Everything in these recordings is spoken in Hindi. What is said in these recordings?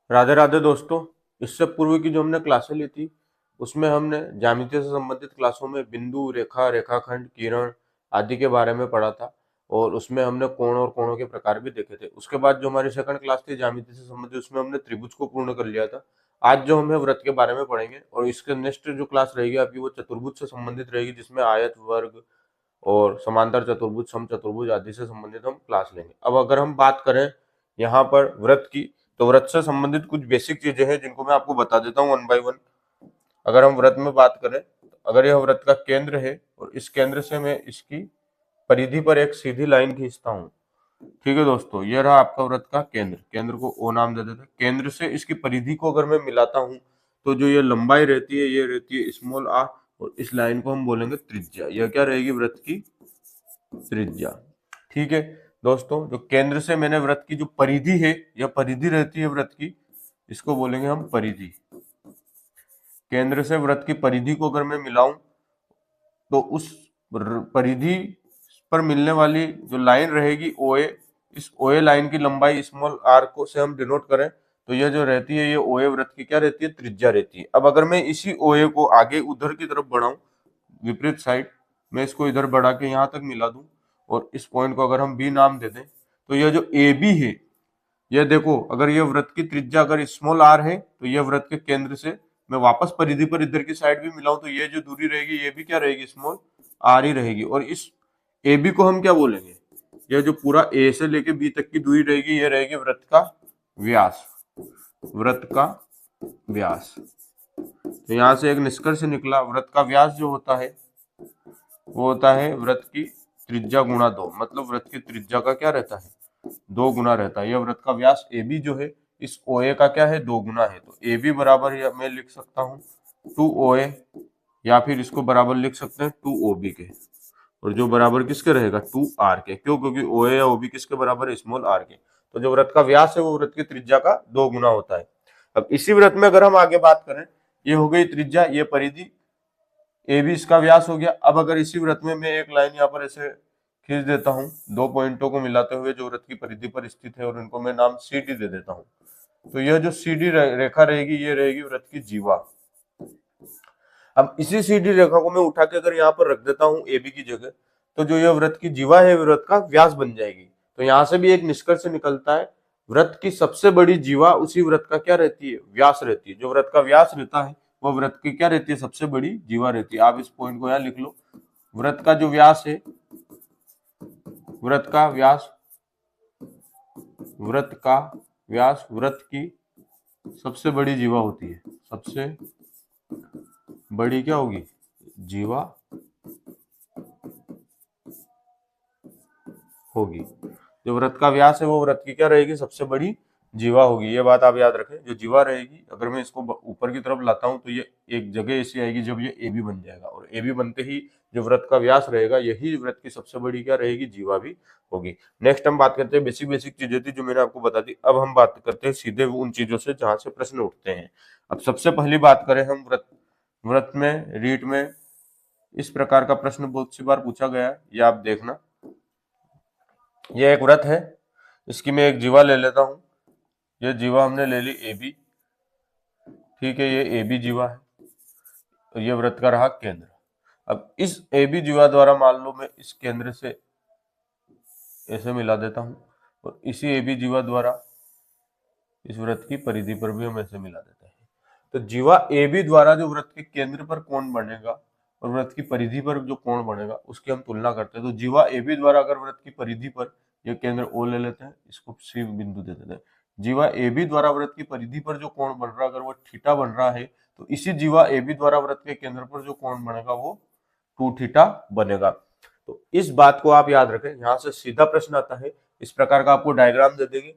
राधे राधे दोस्तों। इससे पूर्व की जो हमने क्लासें ली थी उसमें हमने ज्यामिति से संबंधित क्लासों में बिंदु, रेखा, रेखाखंड, किरण आदि के बारे में पढ़ा था और उसमें हमने कोण और कोणों के प्रकार भी देखे थे। उसके बाद जो हमारी सेकंड क्लास थी ज्यामिति से संबंधित, उसमें हमने त्रिभुज को पूर्ण कर लिया था। आज जो हमें वृत्त के बारे में पढ़ेंगे और इसके नेक्स्ट जो क्लास रहेगी आपकी वो चतुर्भुज से संबंधित रहेगी, जिसमें आयत, वर्ग और समांतर चतुर्भुज, समचतुर्भुज आदि से संबंधित हम क्लास लेंगे। अब अगर हम बात करें यहाँ पर वृत्त की, तो वृत्त से संबंधित कुछ बेसिक चीजें हैं जिनको मैं आपको बता देता हूँ वन बाय वन। अगर हम वृत्त में बात करें, अगर यह वृत्त का केंद्र है और इस केंद्र से मैं इसकी परिधि पर एक सीधी लाइन खींचता हूँ, ठीक है दोस्तों, यह रहा आपका वृत्त का केंद्र। केंद्र को ओ नाम दे देते हैं। केंद्र से इसकी परिधि को अगर मैं मिलाता हूँ तो जो ये लंबाई रहती है ये रहती है स्मॉल आर, और इस लाइन को हम बोलेंगे त्रिज्या। यह क्या रहेगी? वृत्त की त्रिज्या। ठीक है दोस्तों, जो केंद्र से मैंने वृत्त की जो परिधि है, यह परिधि रहती है वृत्त की, इसको बोलेंगे हम परिधि। केंद्र से वृत्त की परिधि को अगर मैं मिलाऊं तो उस परिधि पर मिलने वाली जो लाइन रहेगी ओ ए, इस ओ ए लाइन की लंबाई स्मॉल आर को से हम डिनोट करें तो यह जो रहती है ये ओ ए वृत्त की क्या रहती है? त्रिज्या रहती है। अब अगर मैं इसी ओ ए को आगे उधर की तरफ बढ़ाऊं, विपरीत साइड, मैं इसको इधर बढ़ा के यहाँ तक मिला दूं और इस पॉइंट को अगर हम बी नाम दे दें, तो यह जो ए बी है, यह देखो, अगर यह वृत्त की त्रिज्या अगर स्मॉल आर है तो यह वृत्त के केंद्र से मैं वापस परिधि पर इधर की साइड भी मिलाऊं तो ये जो दूरी रहेगी ये भी क्या रहेगी? स्मॉल आर ही रहेगी। और इस ए बी को हम क्या बोलेंगे? यह जो पूरा ए से लेके बी तक की दूरी रहेगी ये रहेगी वृत्त का व्यास। वृत्त का व्यास। तो यहां से एक निष्कर्ष निकला, वृत्त का व्यास जो होता है वो होता है वृत्त की त्रिज्या गुणा 2। मतलब वृत्त की त्रिज्या का क्या रहता है? 2 गुना रहता है। यह वृत्त का व्यास ए बी जो है इस ओ ए का क्या है? 2 गुना है। तो ए बी बराबर मैं लिख सकता हूँ 2 ओ ए, या फिर इसको बराबर लिख सकते हैं 2 ओ बी के। और जो बराबर किसके रहेगा? 2 आर के। क्यों? क्योंकि ओ ए या ओ बी किसके बराबर है? स्मॉल आर के। तो जो वृत्त का व्यास है वो वृत्त की त्रिज्या का 2 गुना होता है। अब इसी वृत्त में अगर हम आगे बात करें, ये हो गई त्रिज्या, ये परिधि, ए बी इसका व्यास हो गया। अब अगर इसी वृत्त में मैं एक लाइन यहाँ पर ऐसे खींच देता हूँ, दो पॉइंटों को मिलाते हुए जो वृत्त की परिधि पर स्थित है, और इनको मैं नाम सी डी दे देता हूँ, तो यह जो सी डी रेखा रहेगी ये रहेगी वृत्त की जीवा। अब इसी सी डी रेखा को मैं उठा के अगर यहाँ पर रख देता हूँ ए बी की जगह, तो जो यह वृत्त की जीवा है वृत्त का व्यास बन जाएगी। तो यहाँ से भी एक निष्कर्ष निकलता है, वृत्त की सबसे बड़ी जीवा उसी वृत्त का क्या रहती है? व्यास रहती है। जो वृत्त का व्यास रहता है वो वृत्त की क्या रहती है? सबसे बड़ी जीवा रहती है। आप इस पॉइंट को यहाँ लिख लो, वृत्त का जो व्यास है, वृत्त का व्यास, वृत्त का व्यास वृत्त की सबसे बड़ी जीवा होती है। सबसे बड़ी क्या होगी? जीवा होगी। जो वृत्त का व्यास है वो वृत्त की क्या रहेगी? सबसे बड़ी जीवा होगी। ये बात आप याद रखें। जो जीवा रहेगी, अगर मैं इसको ऊपर की तरफ लाता हूं तो ये एक जगह ऐसी आएगी जब ये ए बी बन जाएगा, और ए बी बनते ही जो वृत्त का व्यास रहेगा यही वृत्त की सबसे बड़ी क्या रहेगी? जीवा भी होगी। नेक्स्ट हम बात करते हैं, बेसिक बेसिक चीजें थी जो मैंने आपको बता दी। अब हम बात करते हैं सीधे उन चीजों से जहां से प्रश्न उठते हैं। अब सबसे पहली बात करें हम वृत्त में, रीट में इस प्रकार का प्रश्न बहुत सी बार पूछा गया है, ये आप देखना। यह एक वृत्त है, इसकी मैं एक जीवा ले लेता हूं। यह जीवा हमने ले ली ए बी, ठीक है, ये ए बी जीवा है, तो ये वृत्त का रहा केंद्र। अब इस ए बी जीवा द्वारा मान लो मैं इस केंद्र से ऐसे मिला देता हूं, और इसी ए बी जीवा द्वारा इस वृत्त की परिधि पर भी हम ऐसे मिला देते हैं। तो जीवा ए बी द्वारा जो वृत्त के केंद्र पर कोण बनेगा और वृत्त की परिधि पर जो कोण बनेगा उसकी हम तुलना करते हैं। तो जीवा ए बी द्वारा अगर वृत्त की परिधि पर, ये केंद्र ओ ले लेते हैं, इसको सी बिंदु दे देते हैं। जीवा ए बी द्वारा वृत्त की परिधि पर जो कोण बन रहा है अगर वो थीटा बन रहा है, तो इसी जीवा ए बी द्वारा वृत्त के केंद्र पर जो कोण बनेगा वो 2 थीटा बनेगा। तो इस बात को आप याद रखें। यहां से सीधा प्रश्न आता है, इस प्रकार का आपको डायग्राम दे देंगे,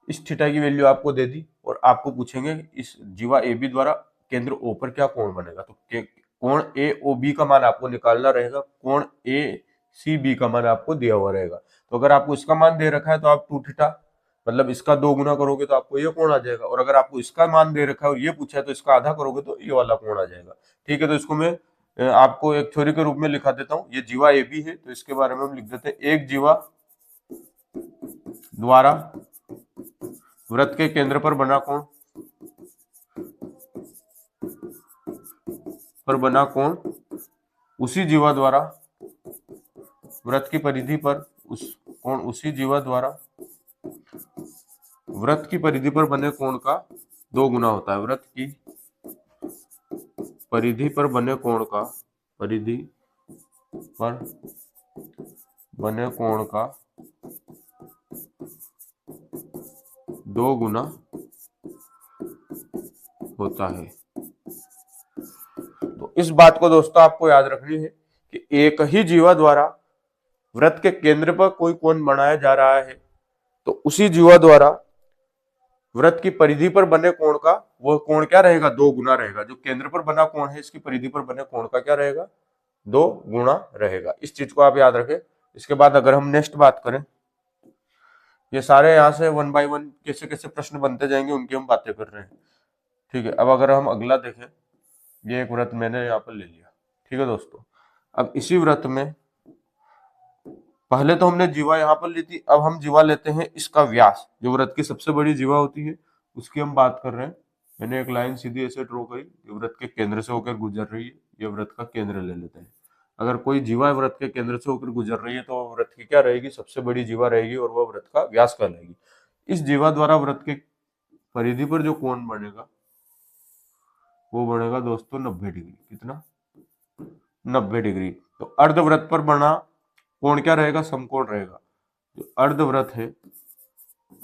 इस थीटा की वैल्यू आपको दे दी और आपको पूछेंगे इस जीवा ए बी द्वारा केंद्र ओ पर क्या कोण बनेगा। तो कोण ए ओ बी का मान आपको निकालना रहेगा, कोण ए सी बी का मान आपको दिया हुआ रहेगा। तो अगर आपको इसका मान दे रखा है तो आप 2 थीटा, मतलब इसका 2 गुना करोगे तो आपको ये कोण आ जाएगा, और अगर आपको इसका मान दे रखा है और ये पूछा है तो इसका आधा करोगे तो ये वाला कोण आ जाएगा। ठीक है, तो इसको मैं आपको एक थ्योरी के रूप में लिखा देता हूँ। ये जीवा ए बी है तो इसके बारे में हम लिख देते हैं, एक जीवा द्वारा वृत्त के केंद्र पर बना कोण उसी जीवा द्वारा वृत्त की परिधि पर वृत्त की परिधि पर बने कोण का 2 गुना होता है। वृत्त की परिधि पर बने कोण का 2 गुना होता है। तो इस बात को दोस्तों आपको याद रखनी है कि एक ही जीवा द्वारा वृत्त के केंद्र पर कोई कोण बनाया जा रहा है तो उसी जीवा द्वारा वृत्त की परिधि पर बने कोण का वो कोण क्या रहेगा, 2 गुना रहेगा। जो केंद्र पर बना कोण है इसकी परिधि पर बने कोण का क्या रहेगा, 2 गुना रहेगा। इस चीज को आप याद रखें। इसके बाद अगर हम नेक्स्ट बात करें, ये सारे यहाँ से 1 बाय 1 कैसे कैसे प्रश्न बनते जाएंगे उनकी हम बातें कर रहे हैं, ठीक है। अब अगर हम अगला देखें, ये एक वृत्त मैंने यहाँ पर ले लिया, ठीक है दोस्तों। अब इसी वृत्त में पहले तो हमने जीवा यहाँ पर ली थी, अब हम जीवा लेते हैं इसका व्यास, जो वृत्त की सबसे बड़ी जीवा होती है उसकी हम बात कर रहे हैं। मैंने एक लाइन सीधी ऐसे ड्रॉ करी, ये वृत्त के केंद्र से होकर गुजर रही है, ये वृत्त का केंद्र ले लेते हैं। अगर कोई जीवा वृत्त के केंद्र से होकर गुजर रही है तो वह वृत्त की क्या रहेगी, सबसे बड़ी जीवा रहेगी और वह वृत्त का व्यास कहलाएगी। इस जीवा द्वारा वृत्त के परिधि पर जो कोण बनेगा वो बनेगा दोस्तों 90 डिग्री। कितना, 90 डिग्री। तो अर्धवृत्त पर बना कोण क्या रहेगा, समकोण रहेगा। जो अर्धवृत्त है,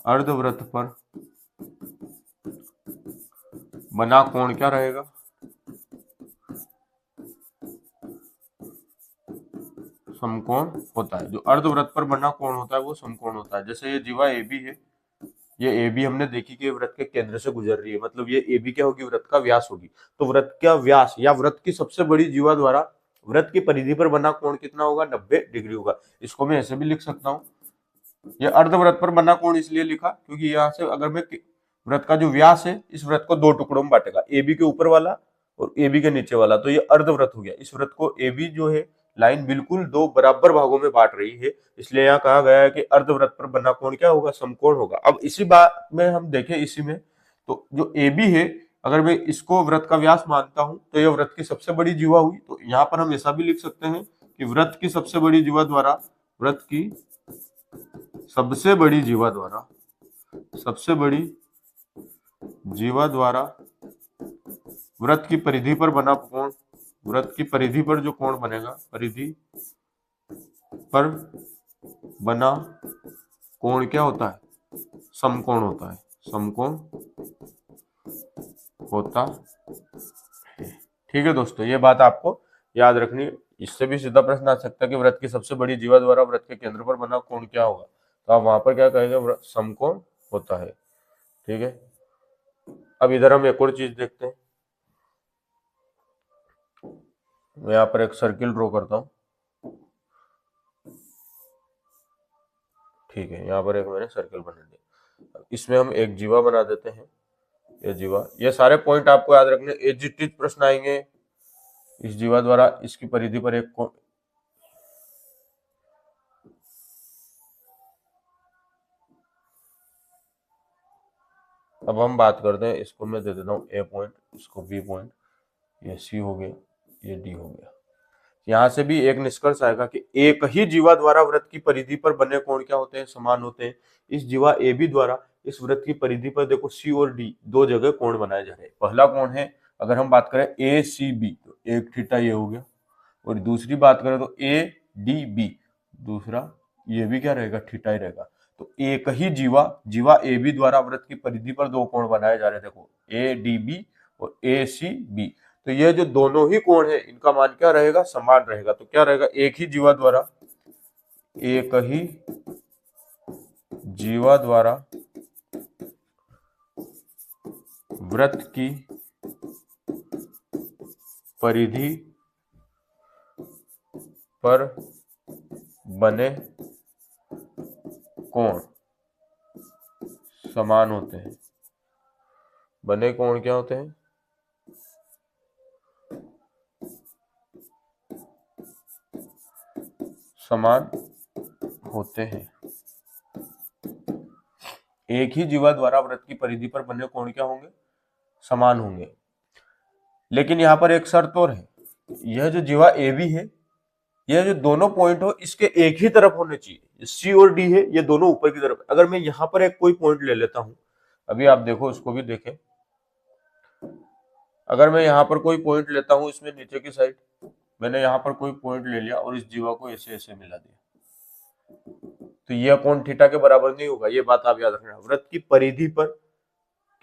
अर्धवृत्त पर बना कोण क्या रहेगा, समकोण होता है। जो अर्धवृत्त पर बना कोण होता है वो समकोण होता है। जैसे ये जीवा ए बी है, ये ए बी हमने देखी कि वृत्त के केंद्र से गुजर रही है, मतलब ये ए बी क्या होगी, वृत्त का व्यास होगी। तो वृत्त का व्यास या वृत्त की सबसे बड़ी जीवा द्वारा वृत्त की परिधि पर बना कोण कितना होगा, 90 डिग्री होगा। इसको मैं ऐसे भी लिख सकता हूँ, ये अर्धवृत्त पर बना कोण इसलिए लिखा क्योंकि यहाँ से अगर मैं वृत्त का जो व्यास है इस वृत्त को 2 टुकड़ों में बांटेगा, ए बी के ऊपर वाला और ए बी के नीचे वाला, तो ये अर्धवृत्त हो गया। इस वृत्त को ए बी जो है लाइन बिल्कुल 2 बराबर भागों में बांट रही है, इसलिए यहाँ कहा गया है कि अर्धवृत्त पर बना कोण क्या होगा, समकोण होगा। अब इसी बात में हम देखें, इसी में तो जो ए बी है अगर मैं इसको वृत्त का व्यास मानता हूं तो यह वृत्त की सबसे बड़ी जीवा हुई। तो यहाँ पर हम ऐसा भी लिख सकते हैं कि वृत्त की सबसे बड़ी जीवा द्वारा वृत्त की सबसे बड़ी जीवा द्वारा वृत्त की परिधि पर बना कोण, वृत्त की परिधि पर जो कोण बनेगा, परिधि पर बना कोण क्या होता है, समकोण होता है, समकोण होता है। ठीक है दोस्तों, ये बात आपको याद रखनी है। इससे भी सीधा प्रश्न आ सकता है कि वृत्त की सबसे बड़ी जीवा द्वारा वृत्त के केंद्र पर बना कोण क्या होगा, तो आप वहां पर क्या कहेंगे, समकोण होता है। ठीक है, अब इधर हम एक और चीज देखते हैं। मैं यहाँ पर एक सर्किल ड्रॉ करता हूँ। ठीक है, यहाँ पर एक मैंने सर्किल बना दिया। इसमें हम एक जीवा बना देते हैं, ये जीवा। ये सारे पॉइंट आपको याद रखने, एज इट इज प्रश्न आएंगे। इस जीवा द्वारा इसकी परिधि पर एक कोण, अब हम बात करते हैं, इसको मैं दे देता हूँ ए पॉइंट, इसको बी पॉइंट, ये सी हो गया, ये डी हो गया। यहां से भी एक निष्कर्ष आएगा कि एक ही जीवा द्वारा वृत्त की परिधि पर बने कोण क्या होते हैं, समान होते हैं। इस जीवा ए बी द्वारा इस वृत्त की परिधि पर देखो सी और डी 2 जगह कोण बनाए जा रहे हैं। पहला कोण है, अगर हम बात करें ए सी बी, तो एक थीटा ये हो गया, और दूसरी बात करें तो ए डी बी, दूसरा ये भी क्या रहेगा, थीटा ही रहेगा। तो एक ही जीवा ए बी द्वारा वृत्त की परिधि पर 2 कोण बनाए जा रहे हैं, देखो ए डी बी और ए सी बी। तो ये जो दोनों ही कोण है इनका मान क्या रहेगा, समान रहेगा। तो क्या रहेगा, एक ही जीवा द्वारा वृत्त की परिधि पर बने कोण समान होते हैं। बने कोण क्या होते हैं, समान होते हैं। एक ही जीवा द्वारा वृत्त की परिधि पर बने कोण क्या होंगे, समान होंगे। लेकिन यहाँ पर एक शर्त और है, यह जो जीवा ए बी है, यह जो दोनों पॉइंट हो इसके एक ही तरफ होने चाहिए। सी और डी है, ये दोनों ऊपर की तरफ। अगर मैं यहाँ पर एक कोई पॉइंट ले लेता हूं, अभी आप देखो उसको भी देखें, अगर मैं यहाँ पर कोई पॉइंट लेता हूं इसमें नीचे की साइड, मैंने यहाँ पर कोई पॉइंट ले लिया और इस जीवा को ऐसे ऐसे मिला दिया, तो यह कोण थीटा के बराबर नहीं होगा। ये बात आप याद रखना। वृत्त की परिधि पर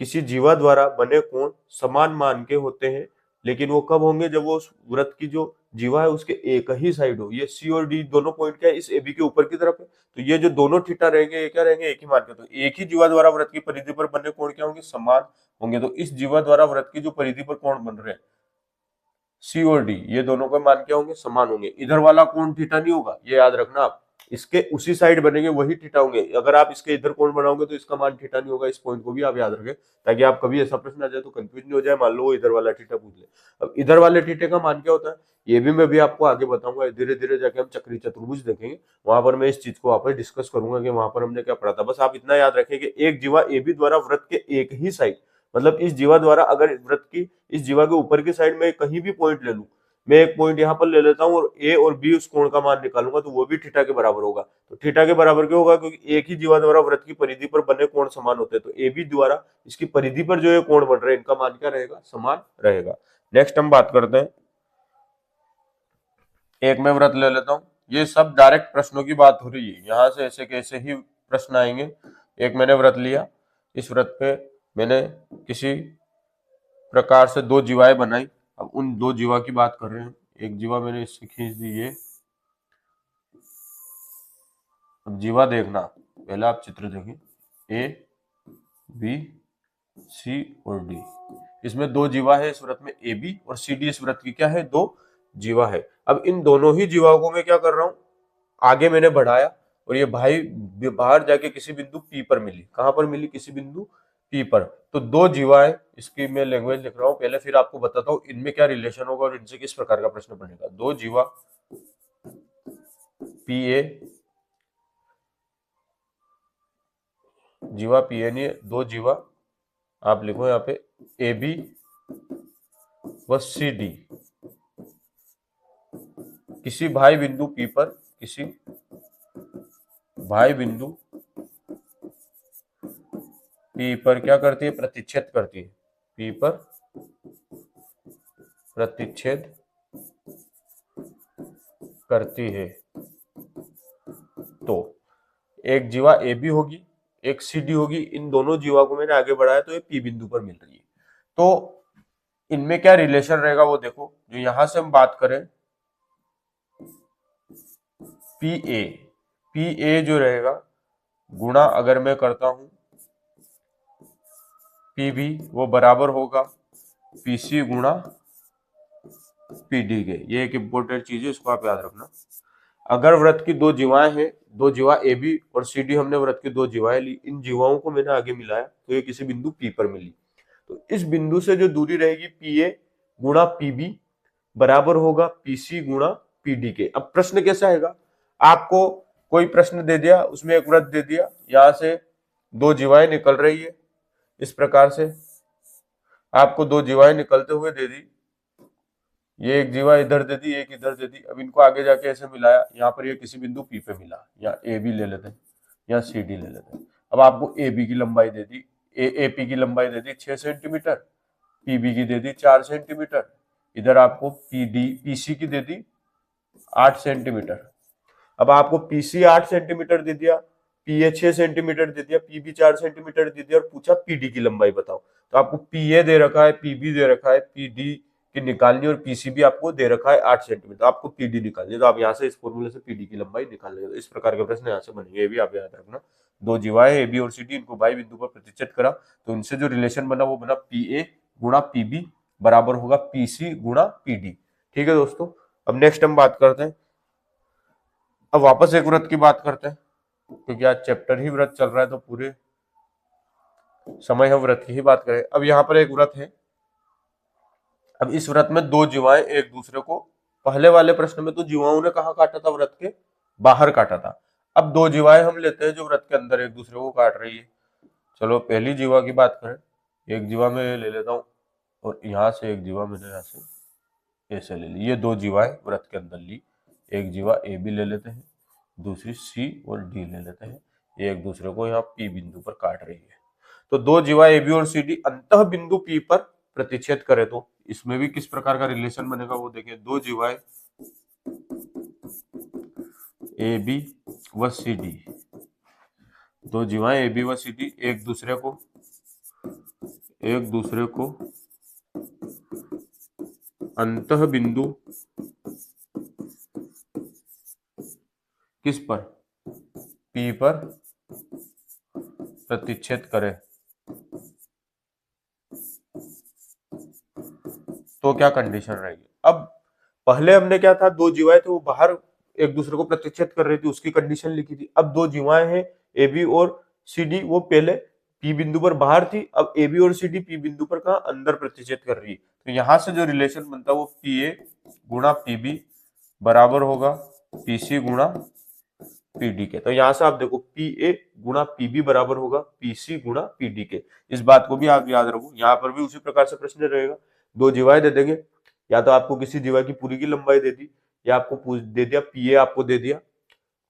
किसी जीवा द्वारा बने कोण समान मान के होते हैं, लेकिन वो कब होंगे, जब वो उस वृत्त की जो जीवा है उसके एक ही साइड हो। ये सी और डी दोनों पॉइंट क्या है, इस ए बी के ऊपर की तरफ है, तो ये जो दोनों थीटा रहेंगे ये क्या रहेंगे, एक ही मान के। तो एक ही जीवा द्वारा वृत्त की परिधि पर बने कोण क्या होंगे, समान होंगे। तो इस जीवा द्वारा वृत्त की जो परिधि पर कोण बन रहे हैं सी और डी, ये दोनों के मान क्या होंगे, समान होंगे। इधर वाला कोण थीटा नहीं होगा, ये याद रखना आप। इसके उसी साइड बनेंगे वही थीटा होंगे। अगर आप इसके इधर कोण बनाओगे तो इसका मान थीटा नहीं होगा। इस पॉइंट को भी आप याद रखें, ताकि आप कभी ऐसा प्रश्न आ जाए तो कंफ्यूज नहीं हो जाए। मान लो वो इधर वाला थीटा पूछ ले, अब इधर वाले थीटे का मान क्या होता है ये भी मैं भी आपको आगे बताऊंगा। धीरे धीरे जाके हम चक्री चतुर्भुज देखेंगे, वहां पर मैं इस चीज को वापस डिस्कस करूंगा कि वहां पर हमने क्या पढ़ा था। बस आप इतना याद रखें कि एक जीवा ए बी द्वारा वृत्त के एक ही साइड, मतलब इस जीवा द्वारा अगर वृत्त की इस जीवा के ऊपर की साइड में कहीं भी पॉइंट ले लूं, मैं एक पॉइंट यहाँ पर ले लेता हूँ और ए और बी उस कोण का मान निकालूंगा, तो वो भी थीटा के बराबर होगा। तो थीटा के बराबर क्यों होगा, क्योंकि एक ही जीवा द्वारा वृत्त की परिधि पर बने कोण समान होते हैं। तो ए बी द्वारा इसकी परिधि पर जो ये कोण बन रहे हैं इनका मान क्या रहेगा, समान रहेगा। नेक्स्ट हम बात करते हैं, एक मैं व्रत ले लेता हूं। ये सब डायरेक्ट प्रश्नों की बात हो रही है, यहां से ऐसे कैसे ही प्रश्न आएंगे। एक मैंने व्रत लिया, इस व्रत पे मैंने किसी प्रकार से दो जीवाएं बनाई। अब उन दो जीवा की बात कर रहे हैं। एक जीवा मैंने इससे खींच दी ये। अब जीवा देखना, पहले आप चित्र देखें, ए बी सी और डी, इसमें दो जीवा है इस व्रत में, ए बी और सी डी इस व्रत की क्या है, दो जीवा है। अब इन दोनों ही जीवाओं को मैं क्या कर रहा हूं, आगे मैंने बढ़ाया और ये भाई बाहर जाके किसी बिंदु पी पर मिली। कहां पर मिली, किसी बिंदु पी पर। तो दो जीवाएं, इसकी मैं लैंग्वेज लिख रहा हूं पहले, फिर आपको बताता हूं इनमें क्या रिलेशन होगा और इनसे किस प्रकार का प्रश्न बनेगा। दो जीवा पी ए, जीवा पी ए नहीं, दो जीवा आप लिखो यहाँ पे ए बी व सी डी किसी भाई बिंदु पी पर, किसी भाई बिंदु पी पर क्या करती है, प्रतिच्छेद करती है। पी पर प्रतिच्छेद करती है। तो एक जीवा ए बी होगी, एक सी डी होगी। इन दोनों जीवा को मैंने आगे बढ़ाया तो ये पी बिंदु पर मिल रही है। तो इनमें क्या रिलेशन रहेगा वो देखो। जो यहां से हम बात करें पी ए जो रहेगा गुणा अगर मैं करता हूं पी बी, वो बराबर होगा पी सी गुणा पी डी के। ये एक इंपॉर्टेंट चीज है, इसको आप याद रखना। अगर वृत्त की दो जीवाएं हैं, दो जीवा ए बी और सी डी, हमने वृत्त की दो जीवाएं ली, इन जीवाओं को मैंने आगे मिलाया तो ये किसी बिंदु पी पर मिली। तो इस बिंदु से जो दूरी रहेगी पी ए गुणा पी बी बराबर होगा पी सी गुणा पी डी के। अब प्रश्न कैसा आएगा, आपको कोई प्रश्न दे दिया, उसमें एक वृत्त दे दिया, यहां से दो जीवाएं निकल रही है, इस प्रकार से आपको दो जीवाएं निकलते हुए दे दी। ये एक जीवा इधर दे दी, एक इधर दे दी। अब इनको आगे जाके ऐसे मिलाया, यहाँ पर ये किसी बिंदु पी पे मिला, या ए बी ले लेते हैं या सी डी ले लेते हैं। अब आपको ए बी की लंबाई दे दी, ए पी की लंबाई दे दी 6 सेंटीमीटर, पी बी की दे दी 4 सेंटीमीटर, इधर आपको पी सी की दे दी 8 सेंटीमीटर। अब आपको पी सी 8 सेंटीमीटर दे दिया, पी ए 6 सेंटीमीटर दे दिया, पी बी 4 सेंटीमीटर दे दिया और पूछा पी डी की लंबाई बताओ। तो आपको पी ए दे रखा है, पी बी दे रखा है, पी डी की निकालनी और पीसीबी आपको दे रखा है 8 सेंटीमीटर, आपको पीडी निकालनी है। तो आप यहाँ से इस फॉर्मूले से पीडी की लंबाई निकाल लेंगे। तो इस प्रकार के प्रश्न यहाँ से बनेंगे, ये भी आप याद रखना। दो जीवाएं ए बी और सी डी, इनको भाई बिंदु पर प्रतिच्छेद करा तो इनसे जो रिलेशन बना वो बना पी ए गुणा पी बी बराबर होगा पी सी गुणा पी डी। ठीक है दोस्तों, अब नेक्स्ट हम बात करते हैं, अब वापस एक व्रत की बात करते हैं, क्योंकि आज चैप्टर ही व्रत चल रहा है तो पूरे समय हम व्रत की ही बात करें। अब यहाँ पर एक व्रत है, अब इस व्रत में दो जीवाएं एक दूसरे को, पहले वाले प्रश्न में तो जीवाओं ने कहा काटा था, व्रत के बाहर काटा था। अब दो जीवाएं हम लेते हैं जो व्रत के अंदर एक दूसरे को काट रही है। चलो पहली जीवा की बात करें, एक जीवा में ले लेता हूँ और यहाँ से एक जीवा मैंने यहाँ से ऐसे ले ली, ये दो जीवाएं वृत्त के अंदर ली। एक जीवा ए बी ले लेते हैं, दूसरी सी और डी ले लेते हैं, ये एक दूसरे को यहाँ पी बिंदु पर काट रही है। तो दो जीवा ए बी और सी डी अंतः बिंदु पी पर प्रतिच्छेद करे तो इसमें भी किस प्रकार का रिलेशन बनेगा वो देखिए। दो जीवाएं ए बी व सी डी, दो जीवाएं ए बी व सी डी एक दूसरे को अंतः बिंदु किस पर, पी पर प्रतिच्छेद करे तो क्या कंडीशन रहेगी। अब पहले हमने क्या था, दो जीवाएं थे वो बाहर एक दूसरे को प्रतिच्छेद कर रही थी, उसकी कंडीशन लिखी थी। अब दो जीवाएं हैं ए बी और सी डी, वो पहले पी बिंदु पर बाहर थी, अब ए बी और सी डी पी बिंदु पर कहा अंदर प्रतिच्छेद कर रही है। तो यहां से जो रिलेशन बनता है वो पी ए गुणा पी बी बराबर होगा पी सी गुणा पी डी के। तो यहां से आप देखो पी ए गुणा पी बी बराबर होगा पी सी गुणा पी डी के। इस बात को भी आप याद रखो, यहाँ पर भी उसी प्रकार से प्रश्न रहेगा। दो जीवाएं दे देंगे, या तो आपको किसी जीवा की पूरी की लंबाई दे दी, या आपको दे दिया पी ए आपको दे दिया,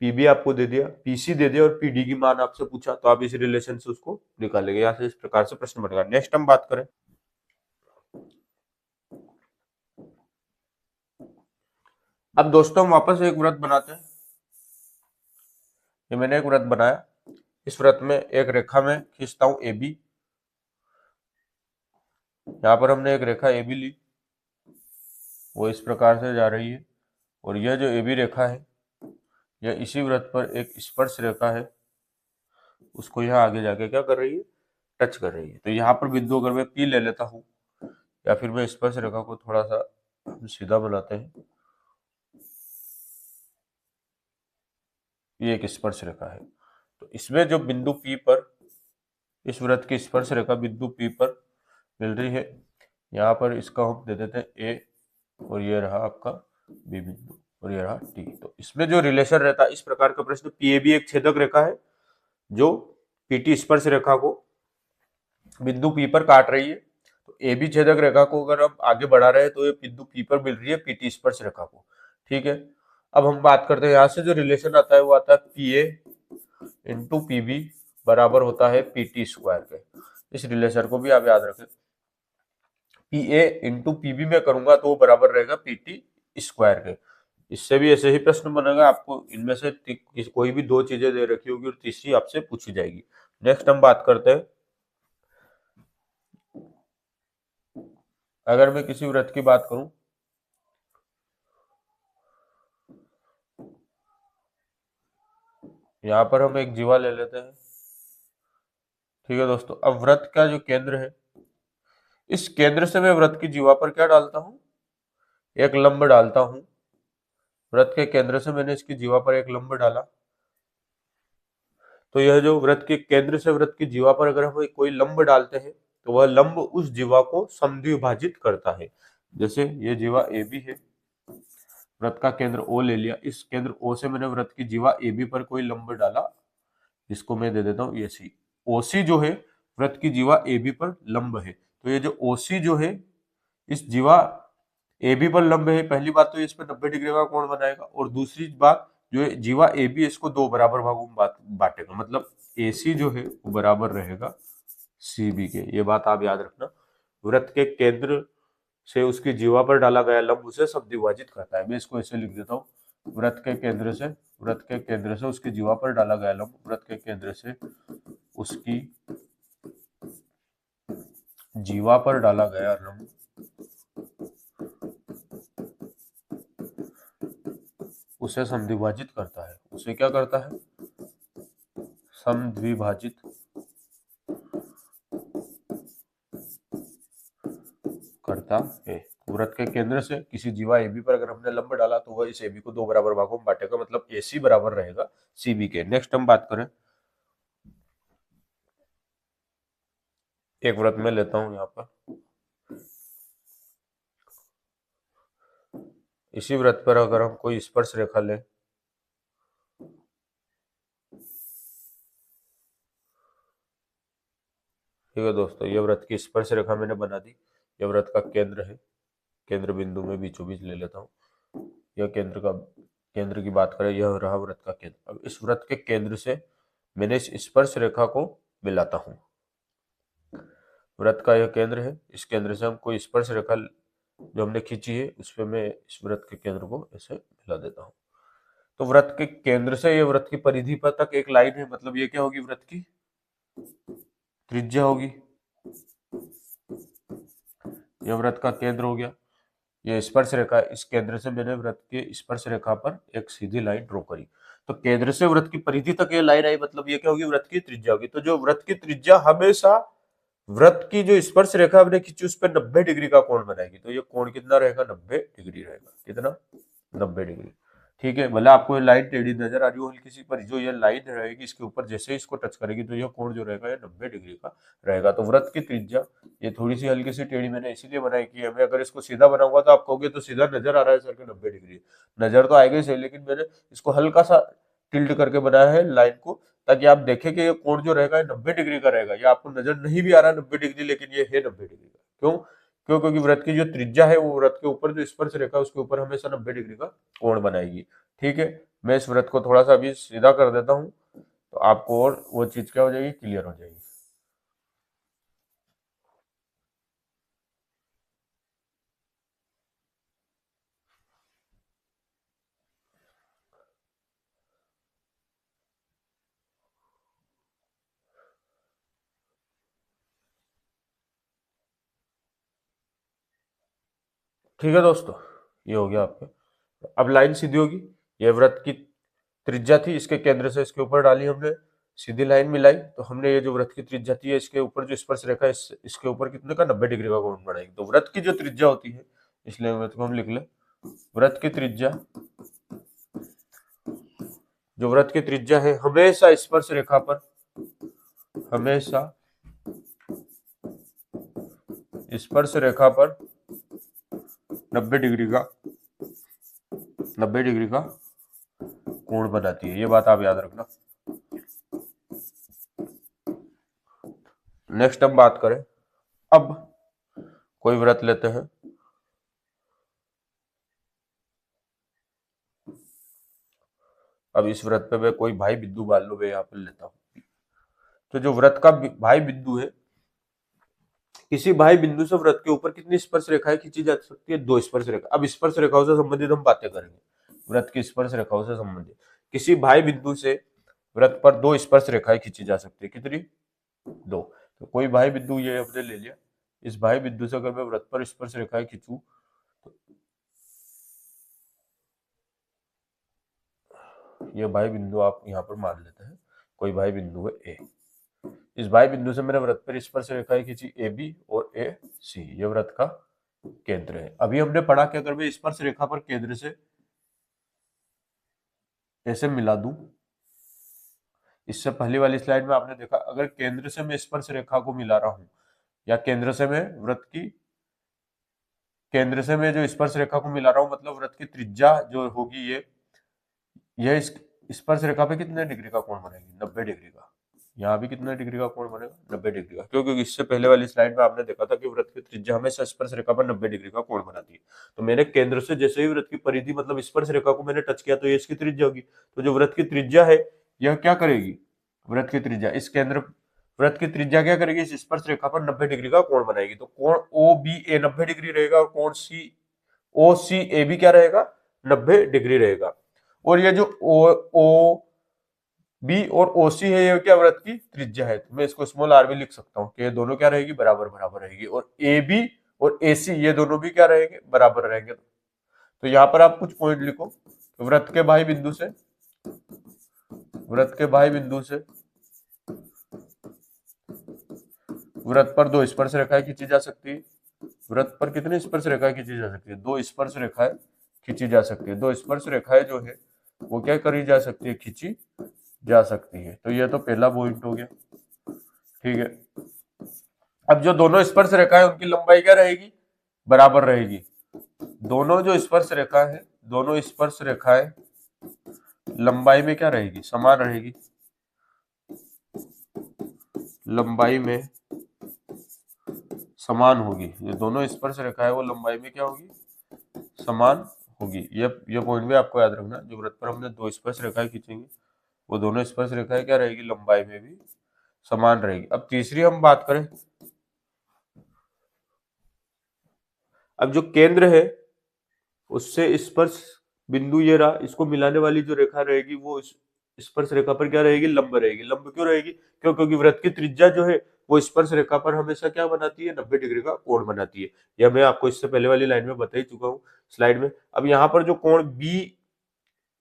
पी बी आपको दे दिया, पी सी दे दिया और पी डी की मान आपसे पूछा, तो आप इस रिलेशन से उसको निकालेंगे। यहाँ से इस प्रकार से प्रश्न बनेगा। नेक्स्ट हम बात करें, अब दोस्तों हम वापस एक व्रत बनाते हैं। ये मैंने एक व्रत बनाया, इस व्रत में एक रेखा में खींचता हूं ए बी, यहाँ पर हमने एक रेखा ए बी ली, वो इस प्रकार से जा रही है, और यह जो ए बी रेखा है यह इसी व्रत पर एक स्पर्श रेखा है, उसको यहाँ आगे जाके क्या कर रही है, टच कर रही है। तो यहाँ पर बिंदु अगर मैं पी ले लेता हूँ, या फिर मैं स्पर्श रेखा को थोड़ा सा सीधा बनाते हैं, ये एक स्पर्श रेखा है। तो इसमें जो बिंदु पी पर, इस व्रत की स्पर्श रेखा बिंदु पी पर मिल रही है, यहाँ पर इसका हम दे देते हैं ए, और ये रहा आपका बी बिंदु, और ये रहा टी। तो इसमें जो रिलेशन रहता है, इस प्रकार का प्रश्न, पी ए बी एक छेदक रेखा है जो पीटी स्पर्श रेखा को बिंदु पी पर काट रही है। तो ए बी छेदक रेखा को अगर हम आगे बढ़ा रहे हैं तो ये बिंदु पी पर मिल रही है पीटी स्पर्श रेखा को, ठीक है। अब हम बात करते हैं, यहाँ से जो रिलेशन आता है वो आता है P A into P B बराबर होता है पीटी स्क्वायर के। इस रिलेशन को भी आप याद रखें, P A into P B में करूंगा तो वो बराबर रहेगा पीटी स्क्वायर के। इससे भी ऐसे ही प्रश्न बनेगा, आपको इनमें से कोई भी दो चीजें दे रखी होगी और तीसरी आपसे पूछी जाएगी। नेक्स्ट हम बात करते हैं, अगर मैं किसी व्रत की बात करूं, यहां पर हम एक जीवा ले लेते हैं, ठीक है दोस्तों। अब व्रत का जो केंद्र है, इस केंद्र से मैं व्रत की जीवा पर क्या डालता हूं, एक लंब डालता हूं। व्रत के केंद्र से मैंने इसकी जीवा पर एक लंब डाला, तो यह जो व्रत के केंद्र से व्रत की जीवा पर अगर हम कोई लंब डालते हैं तो वह लंब उस जीवा को समद्विभाजित करता है। जैसे ये जीवा ए बी है, व्रत का केंद्र ओ ले लिया, इस केंद्र ओ से मैंने व्रत की जीवा ए बी पर कोई लंब डाला, इसको मैं दे देता हूँ ये सी। ओसी जो है व्रत की जीवा ए बी पर लंब है, तो ये जो ओसी जो है इस जीवा ए बी पर लंब है। पहली बात तो इस पर 90 डिग्री का कोण बनाएगा, और दूसरी बात जो है जीवा ए बी इसको दो बराबर भागों में बांटेगा, मतलब ए सी जो है वो बराबर रहेगा सी बी के। ये बात आप याद रखना, व्रत के केंद्र से उसकी जीवा पर डाला गया लंब उसे समद्विभाजित करता है। मैं इसको ऐसे लिख देता हूँ, व्रत के केंद्र से उसकी जीवा पर डाला गया लंब, व्रत के केंद्र से उसकी जीवा पर डाला गया लंब उसे समद्विभाजित करता है। उसे क्या करता है, समद्विभाजित करता है। व्रत के केंद्र से किसी जीवा ए बी पर अगर हमने लंब डाला तो वह इस ए बी को दो बराबर भागों में बांटेगा, मतलब ए सी बराबर रहेगा सी बी के। नेक्स्ट हम बात करें, एक व्रत में लेता हूं यहाँ पर, इसी व्रत पर अगर हम कोई स्पर्श रेखा लें, ठीक है दोस्तों, ये वृत्त की स्पर्श रेखा मैंने बना दी। ये वृत्त का केंद्र है, केंद्र बिंदु में बीचों बीच ले लेता हूँ। यह केंद्र की बात करें, यह रहा वृत्त का केंद्र। अब इस वृत्त के केंद्र से मैंने इस स्पर्श रेखा को मिलाता हूँ। वृत्त का यह केंद्र है, इस केंद्र से हम कोई स्पर्श रेखा जो हमने खींची है उस पर मैं इस वृत्त के केंद्र को ऐसे मिला देता हूँ। तो वृत्त के केंद्र से ये वृत्त की परिधि पर तक एक लाइन है, मतलब ये क्या होगी, वृत्त की त्रिज्या होगी। यह वृत्त का केंद्र हो गया। ये स्पर्श रेखा, इस केंद्र से मैंने वृत्त के स्पर्श रेखा पर एक सीधी लाइन ड्रॉ करी। तो केंद्र से वृत्त की परिधि तक ये लाइन आई, मतलब ये क्या होगी, वृत्त की त्रिज्या होगी। तो जो वृत्त की त्रिज्या हमेशा वृत्त की जो स्पर्श रेखा हमने खींची उस पर 90 डिग्री का कोण बनाएगी। तो ये कोण कितना रहेगा, 90 डिग्री रहेगा। कितना, 90 डिग्री। ठीक है, भले आपको ये लाइन टेढ़ी नजर आ रही हो हल्की सी, पर जो ये लाइन रहेगी इसके ऊपर जैसे ही इसको टच करेगी तो यह कोण जो रहेगा ये 90 डिग्री का रहेगा। तो वृत्त की त्रिज्या ये थोड़ी सी हल्की सी टेढ़ी मैंने इसीलिए बनाई कि हमें अगर इसको सीधा बनाऊंगा तो आप कहोगे तो सीधा नजर आ रहा है सर के 90 डिग्री, नजर तो आएगा ही सही, लेकिन मैंने इसको हल्का सा टिल्ट करके बनाया है लाइन को, ताकि आप देखें कि ये कोण जो रहेगा 90 डिग्री का रहेगा। ये आपको नजर नहीं भी आ रहा है 90 डिग्री, लेकिन ये है 90 डिग्री का। क्यों क्यों क्योंकि वृत्त की जो त्रिज्या है वो वृत्त के ऊपर जो स्पर्श रेखा है उसके ऊपर हमेशा 90 डिग्री का कोण बनाएगी। ठीक है, मैं इस वृत्त को थोड़ा सा अभी सीधा कर देता हूँ, तो आपको और वो चीज क्या हो जाएगी, क्लियर हो जाएगी। ठीक है दोस्तों, ये हो गया आपके। अब लाइन सीधी होगी। ये वृत्त की त्रिज्या थी, इसके केंद्र से इसके ऊपर डाली हमने सीधी लाइन मिलाई, तो हमने ये जो वृत्त की त्रिज्या थी इसके ऊपर जो स्पर्श रेखा है इसके ऊपर कितने का, 90 डिग्री का कोण बनाएगी। तो वृत्त की जो त्रिज्या होती है, इसलिए वृत्त को हम लिख ले, वृत्त की त्रिज्या, जो वृत्त की त्रिज्या है हमेशा स्पर्श रेखा पर, हमेशा स्पर्श रेखा पर 90 डिग्री का 90 डिग्री का कोण बनाती है। ये बात आप याद रखना। नेक्स्ट हम बात करें, अब कोई वृत्त लेते हैं। अब इस वृत्त पे मैं कोई भाई बिंदु मान लो मैं यहाँ पर लेता हूं। तो जो वृत्त का भाई बिंदु है, किसी भाई बिंदु से वृत्त के ऊपर कितनी स्पर्श रेखाएं खींची जा सकती है, 2 स्पर्श रेखा। अब स्पर्श रेखाओं से संबंधित हम बातें करेंगे, वृत्त की स्पर्श रेखाओं से संबंधित। किसी भाई बिंदु से वृत्त पर 2 स्पर्श रेखाएं खींची जा सकती है। कितनी, 2। तो कोई भाई बिंदु ये हमने ले लिया, इस भाई बिंदु से अगर मैं वृत्त पर स्पर्श रेखाएं खींचूं, ये भाई बिंदु आप यहाँ पर मान लेते हैं, कोई भाई बिंदु है ए। इस भाई बिंदु से मैंने वृत्त पर स्पर्श रेखाएं खींची ए बी और ए सी, ये वृत्त का केंद्र है। अभी हमने पढ़ा कि अगर मैं स्पर्श रेखा पर केंद्र से ऐसे मिला दूं, इससे पहले वाली स्लाइड में आपने देखा अगर केंद्र से मैं स्पर्श रेखा को मिला रहा हूं, या केंद्र से मैं वृत्त की, केंद्र से मैं जो स्पर्श रेखा को मिला रहा हूं, मतलब वृत्त की त्रिज्या जो होगी यह इस स्पर्श रेखा पे कितने डिग्री का कोण बनेगी, 90 डिग्री का। यहाँ भी कितना डिग्री का कोण बनेगा, 90 डिग्री का। क्यों, क्योंकि इससे पहले वाली स्लाइड में आपने देखा था कि वृत्त की त्रिज्या हमेशा स्पर्श रेखा पर 90 डिग्री का कोण बनाती है। तो मैंने केंद्र से जैसे ही वृत्त की परिधि मतलब स्पर्श रेखा को मैंने टच किया तो ये इसकी त्रिज्या होगी। तो जो वृत्त की त्रिज्या है यह क्या करेगी, वृत्त की त्रिज्या इस केंद्र, वृत्त की त्रिज्या क्या करेगी, इस स्पर्श रेखा पर 90 डिग्री का कोण बनाएगी। तो कोण ओ बी ए 90 डिग्री रहेगा और कोण सी ओ सी ए बी क्या रहेगा, 90 डिग्री रहेगा। और ये जो ओ बी और ओ सी है ये क्या, वृत्त की त्रिज्या है। तो मैं इसको स्मॉल आर भी लिख सकता हूँ कि ये दोनों क्या रहेगी, बराबर बराबर रहेगी। और ए बी और ए सी ये दोनों भी क्या रहेंगे, बराबर रहेंगे। तो यहाँ पर आप कुछ पॉइंट लिखो, वृत्त के भाई बिंदु से, वृत्त के भाई बिंदु से वृत्त पर 2 स्पर्श रेखाएं खींची जा सकती है। वृत्त पर कितनी स्पर्श रेखाएं खींची जा सकती है, 2 स्पर्श रेखाएं खींची जा सकती है। 2 स्पर्श रेखाएं जो है वो क्या करी जा सकती है, खींची जा सकती है। तो ये तो पहला पॉइंट हो गया। ठीक है, अब जो दोनों स्पर्श रेखाएं उनकी लंबाई क्या रहेगी, बराबर रहेगी। दोनों जो स्पर्श रेखा है, दोनों स्पर्श रेखाएं लंबाई में क्या रहेगी, समान रहेगी, लंबाई में समान होगी। ये दोनों स्पर्श रेखा है वो लंबाई में क्या होगी, समान होगी। ये पॉइंट भी आपको याद रखना, जो वृत्त पर हमने दो स्पर्श रेखाएं खींचेंगे वो दोनों स्पर्श रेखाएं क्या रहेगी, लंबाई में भी समान रहेगी। अब तीसरी हम बात करें, अब जो केंद्र है उससे स्पर्श बिंदु ये रहा, इसको मिलाने वाली जो रेखा रहेगी वो इस स्पर्श रेखा पर क्या रहेगी, लंब रहेगी। लंब क्यों रहेगी, क्योंकि वृत्त की त्रिज्या जो है वो स्पर्श रेखा पर हमेशा क्या बनाती है, 90 डिग्री का कोण बनाती है। यह मैं आपको इससे पहले वाली लाइन में बता ही चुका हूँ स्लाइड में। अब यहाँ पर जो कोण बी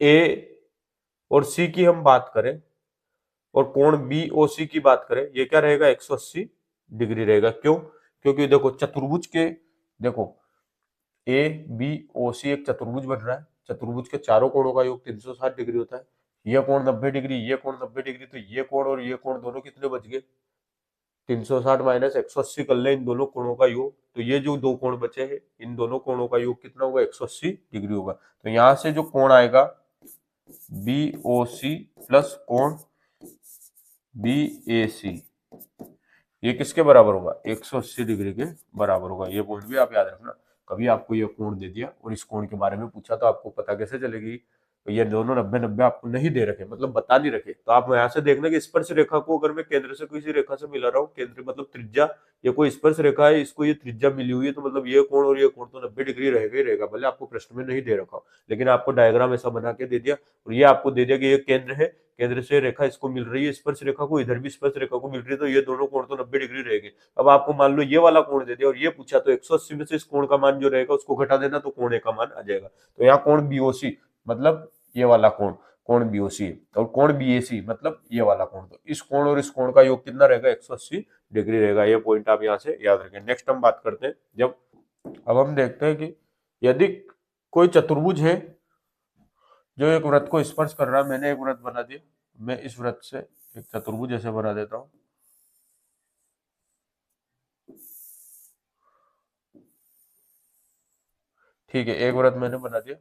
ए और सी की हम बात करें और कोण बी ओ सी की बात करें, ये क्या रहेगा, 180 डिग्री रहेगा। क्यों, क्योंकि देखो चतुर्भुज के, देखो ए बी ओ सी एक चतुर्भुज बन रहा है, चतुर्भुज के चारों कोणों का योग 360 डिग्री होता है। ये कोण 90 डिग्री, ये कोण 90 डिग्री, तो ये कोण और ये कोण दोनों कितने बच गए, 360 माइनस 180 कर ले इन दोनों कोणों का योग, तो ये जो दो कोण बचे हैं इन दोनों कोणों का योग कितना होगा, 180 डिग्री होगा। तो यहां से जो कोण आएगा बी ओ सी प्लस कोण बी ए सी, ये किसके बराबर होगा, 180 डिग्री के बराबर होगा। ये पॉइंट भी आप याद रखना। कभी आपको ये कोण दे दिया और इस कोण के बारे में पूछा तो आपको पता कैसे चलेगी, तो ये दोनों 90-90 आपको नहीं दे रखे, मतलब बता नहीं रखे, तो आप यहाँ से देखना कि स्पर्श रेखा को अगर मैं केंद्र से किसी रेखा से मिला रहा हूँ, केंद्र मतलब त्रिज्या, ये कोई स्पर्श रेखा है, इसको ये त्रिज्या मिली हुई है, तो मतलब ये कोण और ये कोण तो 90 डिग्री रहेगा ही रहेगा, भले आपको प्रश्न में नहीं दे रखा हो, लेकिन आपको डायग्राम ऐसा बना के दे दिया और ये आपको दे दिया कि ये केंद्र है, केंद्र से रेखा इसको मिल रही है, स्पर्श रेखा को, इधर भी स्पर्श रेखा को मिल रही है, तो ये दोनों कोण तो 90 डिग्री रहेंगे। अब आपको मान लो ये वाला कोण दे दिया और ये पूछा, तो 180 में से इस कोण का मान जो रहेगा उसको घटा देना, तो कोण ए का मान आ जाएगा। तो यहाँ कोण बीओसी मतलब ये वाला कोण, कोण बीओसी, और कोण बीएसी मतलब ये वाला कोण, तो इस कोण और इस कोण का योग कितना रहेगा, 180 डिग्री रहेगा। ये पॉइंट आप यहाँ से याद रखें। नेक्स्ट हम बात करते हैं, जब अब हम देखते हैं कि यदि कोई चतुर्भुज है जो एक वृत्त को स्पर्श कर रहा है, मैंने एक वृत्त बना दिया, मैं इस वृत्त से एक चतुर्भुज ऐसे बना देता हूं, ठीक है, एक वृत्त मैंने बना दिया।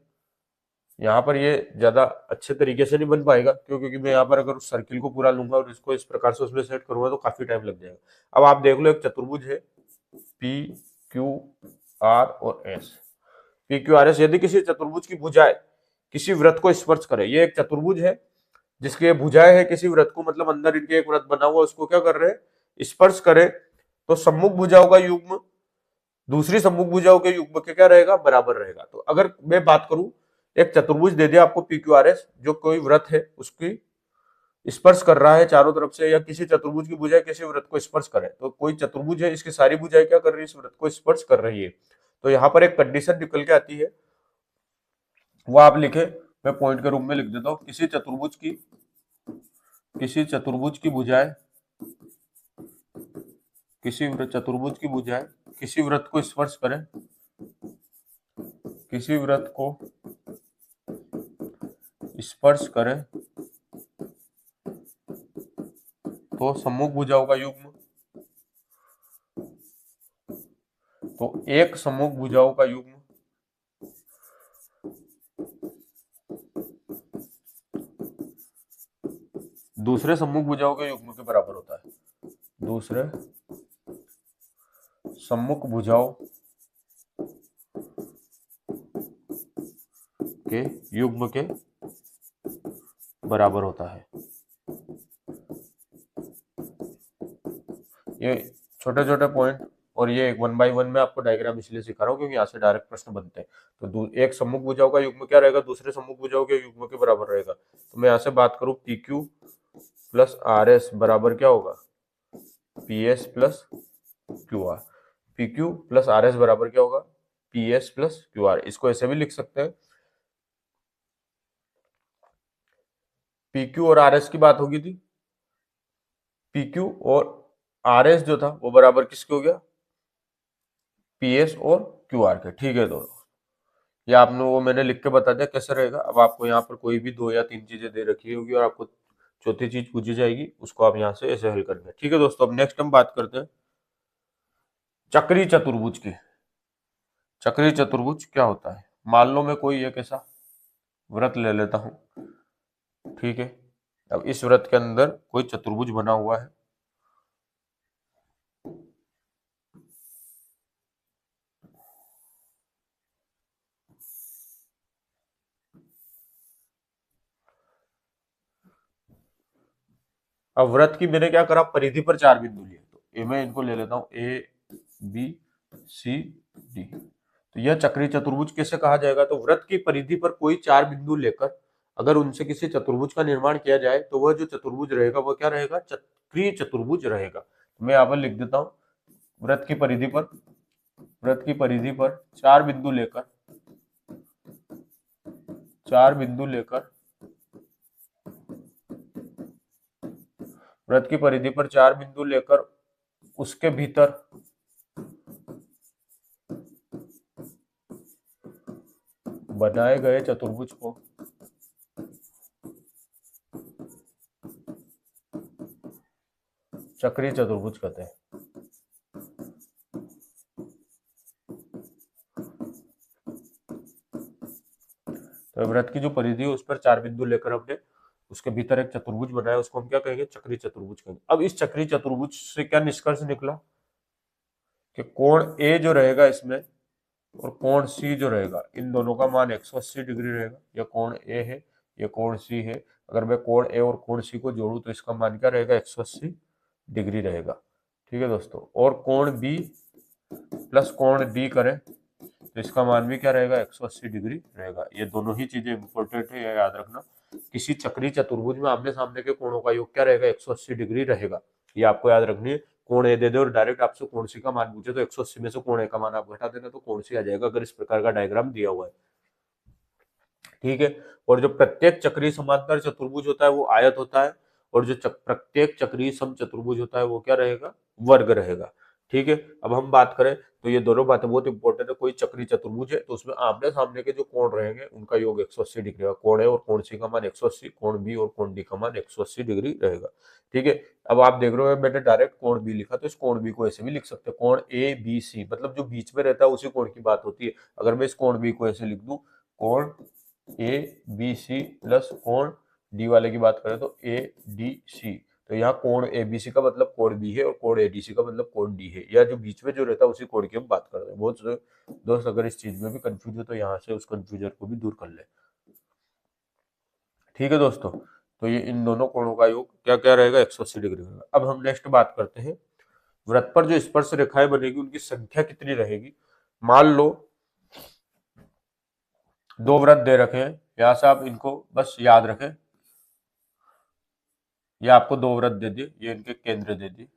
यहाँ पर ये ज्यादा अच्छे तरीके से नहीं बन पाएगा, क्यों, क्योंकि मैं यहाँ पर अगर उस सर्किल को पूरा लूंगा और इसको इस प्रकार से उसमें सेट करूंगा तो काफी टाइम लग जाएगा। अब आप देख लो, एक चतुर्भुज है पी क्यू आर और S, P Q R S, यदि किसी चतुर्भुज की भुजाएं किसी वृत्त को स्पर्श करे, ये एक चतुर्भुज है जिसके भुजाएं है किसी वृत्त को, मतलब अंदर इनके एक वृत्त बना हुआ, उसको क्या कर रहे हैं, स्पर्श करे, तो सम्मुख भुजाओं का युग्म दूसरी सम्मुख भुजाओं के युग्म के क्या रहेगा, बराबर रहेगा। तो अगर मैं बात करूं, एक चतुर्भुज दे दिया आपको पी क्यू आर एस, जो कोई वृत्त है उसकी स्पर्श कर रहा है चारों तरफ से, या किसी चतुर्भुज की भुजाएं किसी वृत्त को स्पर्श करे, तो कोई चतुर्भुज है इसकी सारी भुजाएं क्या कर रही है, इस वृत्त को स्पर्श कर रही है। तो यहाँ पर एक कंडीशन निकल के आती है, वो आप लिखे, मैं पॉइंट के रूप में लिख देता हूं, किसी चतुर्भुज की भुजाएं चतुर्भुज की भुजाएं किसी वृत्त को स्पर्श करें, किसी वृत्त को स्पर्श करें, तो सम्मुख भुजाओं का युग्म, तो एक सम्मुख भुजाओं का युग्म दूसरे सम्मुख भुजाओं के युग्म के बराबर होता है, दूसरे सम्मुख भुजाओं के युग्म के बराबर होता है। ये छोटे छोटे पॉइंट, और ये 1 बाय 1 में आपको डायग्राम इसलिए सिखा रहा हूँ क्योंकि यहाँ से डायरेक्ट प्रश्न बनते हैं। तो एक सम्मुख भुजाओं का युग्म क्या रहेगा, दूसरे सम्मुख भुजाओं के युग्म के बराबर रहेगा। तो मैं यहाँ से बात करूँ, P Q plus R S बराबर क्या होगा, P S plus Q R. P Q plus R S बराबर क्या होगा, P S plus Q R. इसको ऐसे भी लिख सकते हैं, पी क्यू और आर एस की बात होगी थी, पी क्यू और आर एस जो था वो बराबर किसके हो गया, पी एस और क्यू आर के। ठीक है, तो ये आपने वो मैंने लिख के बता दिया कैसे रहेगा। अब आपको यहाँ पर कोई भी 2 या 3 चीजें दे रखी होगी और आपको चौथी चीज पूछी जाएगी, उसको आप यहाँ से ऐसे हल करना है। ठीक है दोस्तों, अब नेक्स्ट हम बात करते हैं चक्रीय चतुर्भुज की। चक्रीय चतुर्भुज क्या होता है, मान लो मैं कोई एक ऐसा वृत्त ले लेता हूं, ठीक है। अब इस वृत्त के अंदर कोई चतुर्भुज बना हुआ है, अब वृत्त की मैंने क्या करा, परिधि पर 4 बिंदु लिए, तो ए मैं इनको ले लेता हूं, ए बी सी डी। तो यह चक्रीय चतुर्भुज कैसे कहा जाएगा, तो वृत्त की परिधि पर कोई 4 बिंदु लेकर अगर उनसे किसी चतुर्भुज का निर्माण किया जाए तो वह जो चतुर्भुज रहेगा वह क्या रहेगा, चक्रीय चतुर्भुज रहेगा। तो मैं यहाँ पर लिख देता हूं, वृत्त की परिधि पर 4 बिंदु लेकर 4 बिंदु लेकर वृत्त की परिधि पर 4 बिंदु लेकर उसके भीतर बनाए गए चतुर्भुज को चक्रीय चतुर्भुज कहते हैं। तो वृत्त की जो परिधि है उस पर 4 बिंदु लेकर हमने उसके भीतर एक चतुर्भुज बनाया, उसको हम क्या कहेंगे, चक्रीय चतुर्भुज कहेंगे। अब इस चक्रीय चतुर्भुज से क्या निष्कर्ष निकला कि कोण ए जो रहेगा इसमें और कोण सी जो रहेगा, इन दोनों का मान 180 डिग्री रहेगा। यह कोण ए है, यह कोण सी है। अगर मैं कोण ए और कोण सी को जोड़ूं तो इसका मान क्या रहेगा, 180 डिग्री रहेगा। ठीक है दोस्तों, और कोण बी प्लस कोण डी करें तो इसका मान भी क्या रहेगा, 180 डिग्री रहेगा। ये दोनों ही चीजें इंपॉर्टेंट है, याद रखना। किसी चक्रीय चतुर्भुज में आमने सामने के कोणों का योग क्या रहेगा, 180 डिग्री रहेगा। ये आपको याद रखनी है। कोण ए दे दे और डायरेक्ट आपसे कोण सी का मान पूछे तो 180 में से कोण ए का मान आप घटा देना तो कोण सी आ जाएगा, अगर इस प्रकार का डायग्राम दिया हुआ है। ठीक है, और जो प्रत्येक चक्रीय समांतर चतुर्भुज होता है वो आयत होता है, और जो प्रत्येक चक्रीय समचतुर्भुज होता है वो क्या रहेगा, वर्ग रहेगा। ठीक है, अब हम बात करें तो ये दोनों बातें बहुत इंपॉर्टेंट है। कोई चक्रीय चतुर्भुज है तो उसमें आमने सामने के जो कोण रहेंगे उनका योग 180 डिग्री का, कोण ए और कोण सी का मान 180, कोण बी और कोण डी का मान 180 डिग्री रहेगा। ठीक है, अब आप देख रहे हो मैंने डायरेक्ट कोण बी लिखा, तो इस कोण बी को ऐसे भी लिख सकते हैं, कोण ए बी सी, मतलब जो बीच में रहता है उसी कोण की बात होती है। अगर मैं इस कोण बी को ऐसे लिख दूं, कोण ए बी सी प्लस कोण डी वाले की बात करें तो ए डी सी, तो यहाँ कोण ए बी सी का मतलब कोण बी है और कोण ए डी सी का मतलब कोण डी है, या जो बीच में जो रहता है उसी कोण की हम बात कर रहे हैं। बहुत दोस्त अगर इस चीज में भी कंफ्यूज हो तो यहाँ से उस कंफ्यूजन को भी दूर कर ले। ठीक है दोस्तों, तो ये इन दोनों कोणों का योग क्या क्या रहेगा, 180 डिग्री रहेगा। अब हम नेक्स्ट बात करते हैं, वृत्त पर जो स्पर्श रेखाएं बनेगी उनकी संख्या कितनी रहेगी। मान लो 2 वृत्त दे रखे हैं, यहां से आप इनको बस याद रखें, ये आपको 2 वृत्त दे दिए, ये इनके केंद्र दे दिए।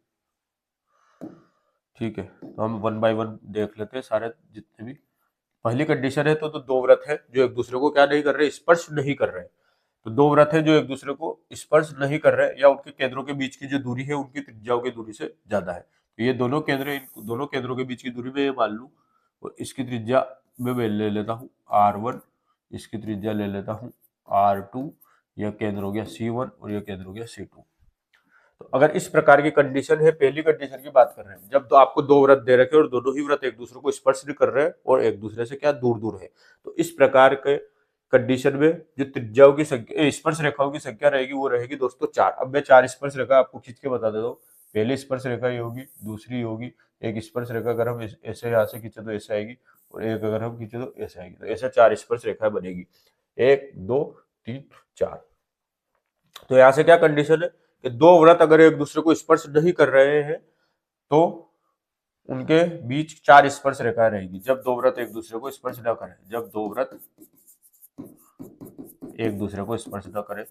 ठीक है, तो हम 1 बाय 1 देख लेते हैं सारे जितने भी। पहली कंडीशन है तो 2 वृत्त है जो एक दूसरे को क्या नहीं कर रहे, स्पर्श नहीं कर रहे। तो 2 वृत्त है जो एक दूसरे को स्पर्श नहीं कर रहे या उनके केंद्रों के बीच की जो दूरी है उनकी त्रिज्याओं की दूरी से ज्यादा है। तो ये दोनों केंद्रों के बीच की दूरी में ये मान लूं, और इसकी त्रिज्या मैं ले लेता हूँ R1, इसकी त्रिज्या ले लेता हूँ R2, यह केंद्र हो गया C1 और यह केंद्र हो गया C2। तो अगर इस प्रकार की कंडीशन है, पहली कंडीशन की बात कर रहे हैं, जब तो आपको 2 वृत्त दे रखे और दोनों ही वृत्त एक दूसरे को स्पर्श नहीं कर रहे हैं और एक दूसरे से क्या दूर दूर है, तो इस प्रकार के कंडीशन में जो त्रिज्याओं की संख्या, स्पर्श रेखाओं की संख्या रहेगी वो रहेगी दोस्तों 4। अब मैं 4 स्पर्श रेखा आपको खींच के बता देता हूँ। पहली स्पर्श रेखा ये होगी, दूसरी होगी, एक स्पर्श रेखा अगर हम ऐसे यहाँ से खींचे तो ऐसे आएगी, और एक अगर हम खींचे तो ऐसे आएगी। तो ऐसे 4 स्पर्श रेखाएं बनेगी, 1 2 3 4। तो यहाँ से क्या कंडीशन है कि 2 वृत्त अगर एक दूसरे को स्पर्श नहीं कर रहे हैं तो उनके बीच 4 स्पर्श रेखाएं रहेगी। जब 2 वृत्त एक दूसरे को स्पर्श न करें, जब 2 वृत्त एक दूसरे को स्पर्श न करें,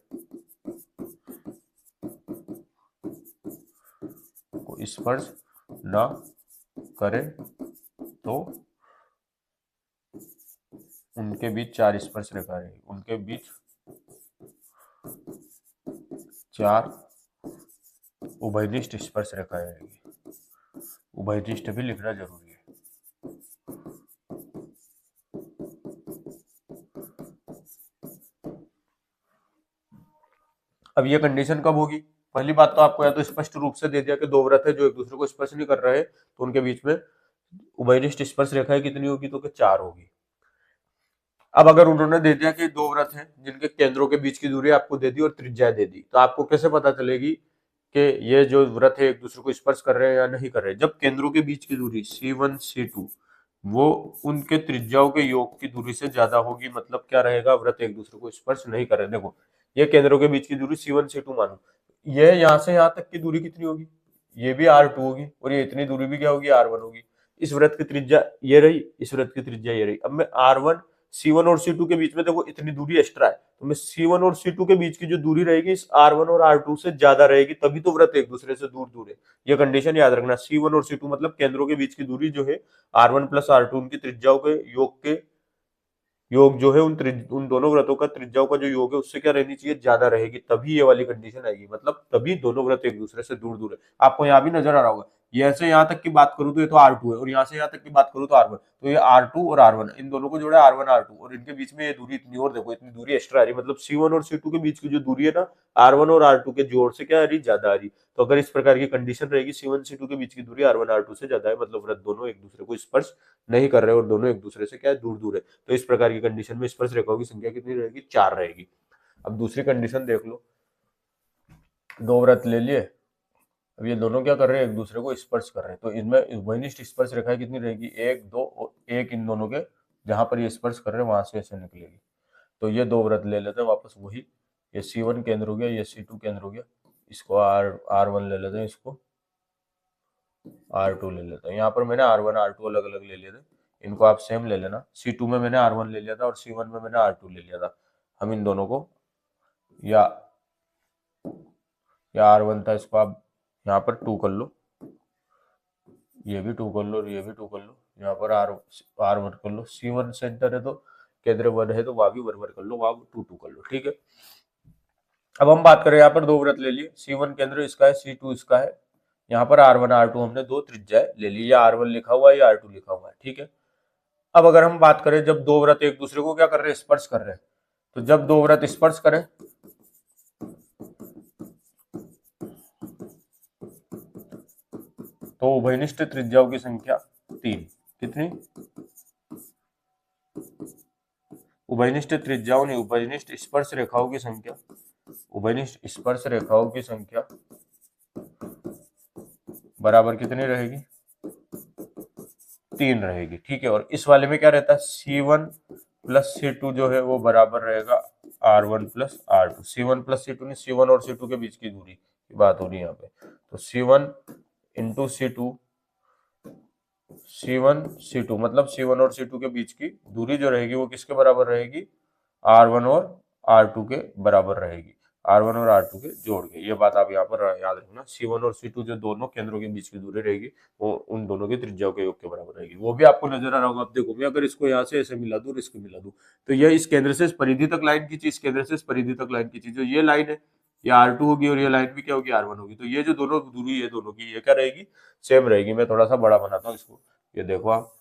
को स्पर्श न करें तो उनके बीच 4 स्पर्श रेखा रहेगी, उनके बीच 4 उभयनिष्ठ स्पर्श रेखाएं रहेगी। उभयनिष्ठ भी लिखना जरूरी है। अब ये कंडीशन कब होगी, पहली बात तो आपको या तो स्पष्ट रूप से दे दिया कि 2 वृत्त है जो एक दूसरे को स्पर्श नहीं कर रहे तो उनके बीच में उभयनिष्ठ स्पर्श रेखाएं कितनी होगी, तो 4 होगी। अब अगर उन्होंने दे दिया कि 2 वृत्त हैं जिनके केंद्रों के बीच की दूरी आपको दे दी और त्रिज्या दे दी, तो आपको कैसे पता चलेगी कि ये जो वृत्त है एक दूसरे को स्पर्श कर रहे हैं या नहीं कर रहे। जब केंद्रों के बीच की दूरी C1 C2 वो उनके त्रिज्याओं के योग की दूरी से ज्यादा होगी, मतलब क्या रहेगा, वृत्त एक दूसरे को स्पर्श नहीं कर रहे। देखो ये केंद्रों के बीच की दूरी C1 C2 मानो, ये यहाँ से यहाँ तक की दूरी कितनी होगी, ये भी R2 होगी, और ये इतनी दूरी भी क्या होगी, R1 होगी। इस वृत्त की त्रिज्या ये रही, इस वृत्त की त्रिज्या ये रही। अब मैं R1 C1 और C2 के बीच में देखो इतनी दूरी एक्स्ट्रा है, तो मैं C1 और C2 के बीच की जो दूरी रहेगी इस R1 और R2 से ज्यादा रहेगी, तभी तो वृत्त एक दूसरे से दूर दूर है। ये कंडीशन याद रखना। C1 और C2 मतलब केंद्रों के बीच की दूरी जो है R1 प्लस R2 उनकी त्रिज्याओं के योग जो है उन दोनों व्रतों का त्रिज्याओं का जो योग है उससे क्या रहनी चाहिए, ज्यादा रहेगी, तभी ये वाली कंडीशन आएगी, मतलब तभी दोनों व्रत एक दूसरे से दूर दूर है। आपको यहाँ भी नजर आ रहा होगा, यहाँ से यहाँ तक की बात करूं तो ये तो R2 है, और यहाँ से यहाँ तक की बात करूं तो R1, तो ये R2 और R1 इन दोनों को जोड़ा R1 R2, और इनके बीच में ये दूरी इतनी, और देखो इतनी दूरी एक्स्ट्रा आ रही, मतलब C1 और C2 के बीच की जो दूरी है ना, R1 और R2 के जोड़ से क्या आ रही, ज्यादा आ रही। तो अगर इस प्रकार की कंडीशन रहेगी C1 C2 के बीच की दूरी R1 R2 से ज्यादा है, मतलब व्रत दोनों एक दूसरे को स्पर्श नहीं कर रहे और दोनों एक दूसरे से क्या है, दूर दूर है। तो इस प्रकार की कंडीशन में स्पर्श रेखाओं की संख्या कितनी रहेगी, 4 रहेगी। अब दूसरी कंडीशन देख लो, दो व्रत ले लिए, अब ये दोनों क्या कर रहे हैं, एक दूसरे को स्पर्श कर रहे हैं, तो इनमें उभयनिष्ठ स्पर्श रेखाएं कितनी रहेगी, 1 2 और 1 इन दोनों के जहां पर ये स्पर्श कर रहे हैं वहां से ऐसे निकलेगी। तो ये दो व्रत ले लेते हैं वापस वही, ये C1 केंद्र हो गया, ये C2 केंद्र हो गया, इसको R1 ले लेते हैं, इसको R2 ले लेते हैं। यहाँ पर मैंने R1 R2 अलग अलग ले लिए थे, इनको आप सेम ले लेना। C2 में मैंने R1 ले लिया था और C1 में मैंने R2 ले लिया था। हम इन दोनों को या R1 था, इसको आप यहाँ पर 2 कर लो, ये भी 2 कर लो और ये भी 2 कर लो, यहाँ पर R1 कर लो। C1 सेंटर है तो केंद्र 1 है तो वहां भी 1 1 कर लो, वहां 2 2 कर लो, ठीक है। अब हम बात करें, यहाँ पर दो व्रत ले लिए, C1 केंद्र इसका है, C2 इसका है, यहाँ पर R1 R2 हमने दो त्रिज्याएं ले ली, या R1 लिखा हुआ है या R2 लिखा हुआ है, ठीक है। अब अगर हम बात करें जब दो व्रत एक दूसरे को क्या कर रहे हैं, स्पर्श कर रहे हैं, तो जब दो व्रत स्पर्श करें तो उभयनिष्ठ त्रिज्याओं की संख्या 3, कितनी, उभयनिष्ठ त्रिज्याओं ने उभयनिष्ठ स्पर्श रेखाओं की संख्या, उभयनिष्ठ स्पर्श रेखाओं की संख्या बराबर कितनी रहेगी, 3 रहेगी, ठीक है। और इस वाले में क्या रहता है, C1 प्लस C2 जो है वो बराबर रहेगा R1 plus R2। C1 plus C2 नहीं, C1 और C2 के बीच की दूरी की बात हो रही है यहाँ पे, तो C1 इंटू C1 C2 मतलब C1 और C2 के बीच की दूरी जो रहेगी वो किसके बराबर रहेगी, R1 और R2 के बराबर रहेगी, R1 और R2 के जोड़ के। ये बात आप यहाँ पर याद रखना, C1 और C2 जो दोनों केंद्रों के बीच की दूरी रहेगी वो उन दोनों की त्रिज्याओं के योग के बराबर रहेगी। वो भी आपको नजर आ रहा होगा। आप देखो, मैं अगर इसको यहाँ से ऐसे मिला दूं और इसको मिला दूं, तो ये इस केंद्र से इस परिधि तक लाइन खींची, इस केंद्र से इस परिधि तक लाइन खींची, जो ये लाइन है ये R2 होगी और ये लाइन भी क्या होगी, R1 होगी। तो ये जो दोनों दूरी है दोनों की, ये क्या रहेगी, सेम रहेगी। मैं थोड़ा सा बड़ा बनाता हूँ इसको, ये देखो आप,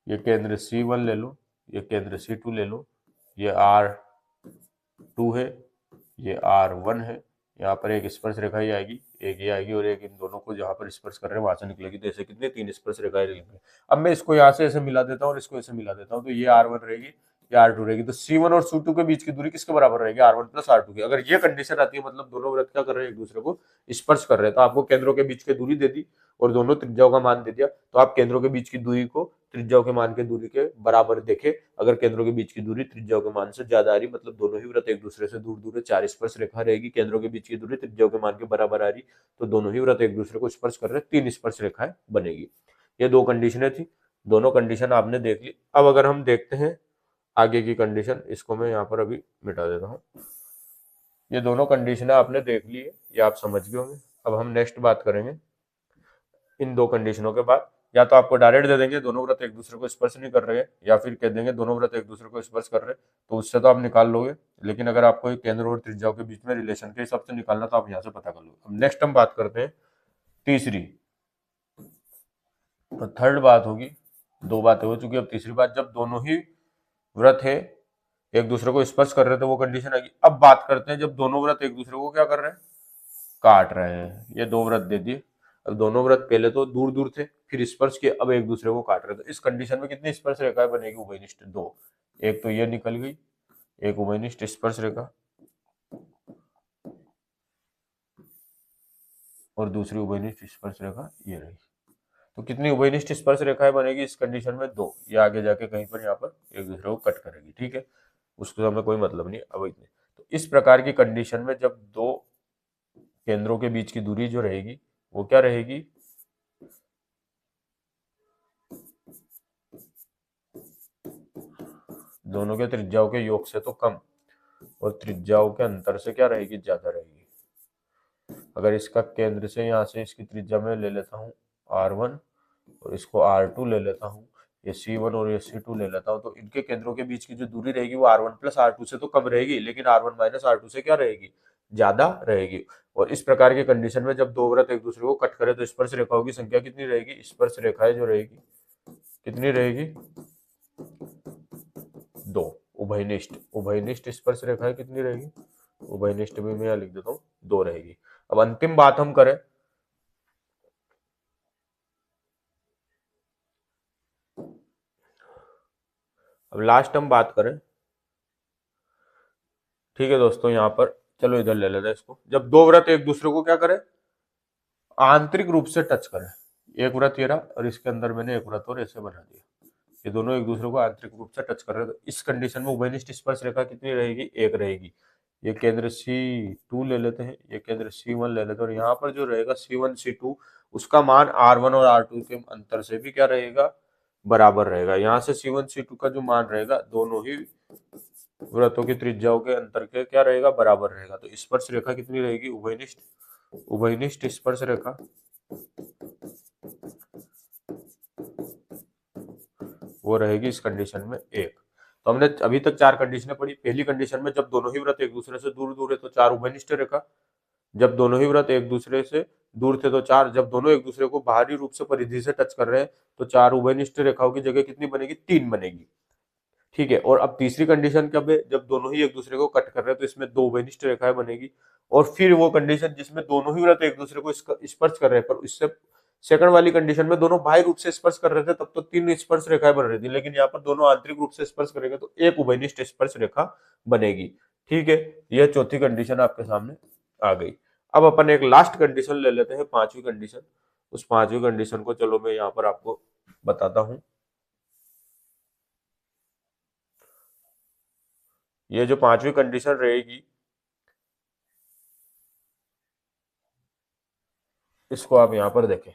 ये केंद्र C1 ले लो, ये केंद्र C2 ले लो, ये R2 है, ये R1 है, यहाँ पर एक स्पर्श रेखा ही आएगी, एक ये आएगी और एक इन दोनों को जहां पर स्पर्श कर रहे हैं वहां से निकलेगी। तो ऐसे कितने, 3 स्पर्श रेखाएं निकलेंगे। अब मैं इसको यहाँ से ऐसे मिला देता हूँ और इसको ऐसे मिला देता हूँ, तो ये R1 रहेगी, ये R2 रहेगी। तो C1 और C2 के बीच की दूरी किसके बराबर रहेगी, R1 प्लस R2 की। अगर ये कंडीशन आती है मतलब दोनों व्रत क्या कर रहे हैं, एक दूसरे को स्पर्श कर रहे हैं, तो आपको केंद्रों के बीच की दूरी दे दी और दोनों त्रिज्याओं का मान दे दिया, तो आप केंद्रों के बीच की दूरी को त्रिज्याओं के मान के दूरी के बराबर देखे। अगर केंद्रों के बीच की दूरी त्रिज्याओं के मान से ज्यादा आ रही, मतलब दोनों ही व्रत एक दूसरे से दूर दूर है, 4 स्पर्श रेखा रहेगी, केंद्रों के बीच की दूरी त्रिज्याओं के मान के बराबर आ रही, तो दोनों ही व्रत एक दूसरे को स्पर्श कर रहे हैं, 3 स्पर्श रेखाएं बनेगी। ये दो कंडीशनें थी, दोनों कंडीशन आपने देख ली। अब अगर हम देखते हैं आगे की कंडीशन, इसको मैं यहाँ पर अभी मिटा देता हूँ। ये दोनों कंडीशन आपने देख ली है, ये आप समझ गए होंगे। अब हम नेक्स्ट बात करेंगे इन दो कंडीशनों के बाद, या तो आपको डायरेक्ट दे देंगे दोनों व्रत एक दूसरे को स्पर्श नहीं कर रहे हैं, या फिर कह देंगे दोनों व्रत एक दूसरे को स्पर्श कर रहे हैं, तो उससे तो आप निकाल लोगे। लेकिन अगर आपको केंद्र और त्रिज्याओं के बीच में रिलेशन के हिसाब से निकालना, तो आप यहाँ से पता कर लो। अब नेक्स्ट हम बात करते हैं तीसरी, तो थर्ड बात होगी, दो बातें हो चुकी, अब तीसरी बात, जब दोनों ही व्रत है एक दूसरे को स्पर्श कर रहे थे वो कंडीशन आएगी। अब बात करते हैं जब दोनों व्रत एक दूसरे को क्या कर रहे हैं, काट रहे हैं। ये दो व्रत दे दिए, अब दोनों व्रत पहले तो दूर दूर थे, फिर स्पर्श किए, अब एक दूसरे को काट रहे थे। इस कंडीशन में कितनी स्पर्श रेखाएं बनेगी, उभयनिष्ठ 2। एक तो ये निकल गई, एक उभयनिष्ठ स्पर्श रेखा, और दूसरी उभयनिष्ठ स्पर्श रेखा ये रही। तो कितनी उभयनिष्ठ स्पर्श रेखाएं बनेगी इस कंडीशन में, 2। ये आगे जाके कहीं पर यहाँ पर एक दूसरे को कट करेगी, ठीक है, उसको हमें कोई मतलब नहीं। अब इतने, तो इस प्रकार की कंडीशन में जब दो केंद्रों के बीच की दूरी जो रहेगी वो क्या रहेगी, दोनों के त्रिज्याओं के योग से तो कम और त्रिज्याओं के अंतर से क्या रहेगी, ज्यादा रहेगी। अगर इसका केंद्र से यहाँ से इसकी त्रिज्या में ले लेता हूँ r1 और इसको r2 ले लेता हूँ, ये c1 और ये c2 ले लेता हूँ, तो इनके केंद्रों के बीच की जो दूरी रहेगी वो r1 प्लस r2 से तो कम रहेगी, लेकिन r1 माइनस r2 से क्या रहेगी, ज्यादा रहेगी। और इस प्रकार की कंडीशन में जब दो वृत्त एक दूसरे को कट करे तो स्पर्श रेखाओं की संख्या कितनी रहेगी, स्पर्श रेखाएं जो रहेगी कितनी रहेगी, दो। उभयनिष्ठ, उभयनिष्ठ स्पर्श रेखाएं कितनी रहेगी, उभयनिष्ठ भी मैं यहाँ लिख देता हूँ, दो रहेगी। अब अंतिम बात हम करें, अब लास्ट हम बात करें, ठीक है दोस्तों, यहाँ पर चलो इधर ले लेते हैं इसको। जब दो वृत्त एक दूसरे को क्या करें, आंतरिक रूप से टच करें, एक वृत्त ये रहा और इसके अंदर मैंने एक वृत्त और ऐसे बना दिया, ये दोनों एक दूसरे को आंतरिक रूप से टच कर रहे हैं, तो इस कंडीशन में उभयनिष्ठ स्पर्श रेखा कितनी रहेगी, एक रहेगी। ये केंद्र C2 ले लेते हैं, ये केंद्र C1 ले लेते हैं, और यहाँ पर जो रहेगा C1 C2 उसका मान R1 और R2 के अंतर से भी क्या रहेगा, बराबर रहेगा। यहाँ से C1 C2 का जो मान रहेगा दोनों ही वृत्तों की त्रिज्याओं के अंतर के क्या रहेगा, बराबर रहेगा। तो स्पर्श रेखा कितनी रहेगी, उभयनिष्ठ, उभयनिष्ठ स्पर्श रेखा वो रहेगी इस कंडीशन में एक। तो हमने अभी तक चार कंडीशनें पढ़ी। पहली कंडीशन में जब दोनों ही वृत्त एक दूसरे से दूर दूर है तो चार उभयनिष्ठ रेखा, जब दोनों ही वृत्त एक दूसरे से दूर थे तो चार, जब दोनों एक दूसरे को बाहरी रूप से परिधि से टच कर रहे हैं तो चार उभयनिष्ठ रेखाओं की जगह कितनी बनेगी, तीन बनेगी। ठीक है, और अब तीसरी कंडीशन कब है, जब दोनों ही एक दूसरे को कट कर रहे हैं तो इसमें दो उभयनिष्ठ रेखाएं बनेगी। और फिर वो कंडीशन जिसमें दोनों ही वृत्त एक दूसरे को स्पर्श कर रहे हैं, पर इससे सेकंड वाली कंडीशन में दोनों बाह्य रूप से स्पर्श कर रहे थे तब तो तीन स्पर्श रेखाएं बन रही थी, लेकिन यहाँ पर दोनों आंतरिक रूप से स्पर्श करेंगे तो एक उभयनिष्ठ स्पर्श रेखा बनेगी। ठीक है, यह चौथी कंडीशन आपके सामने आ गई। अब अपन एक लास्ट कंडीशन ले लेते हैं, पांचवी कंडीशन। उस पांचवी कंडीशन को चलो मैं यहाँ पर आपको बताता हूं। ये जो पांचवी कंडीशन रहेगी इसको आप यहां पर देखें।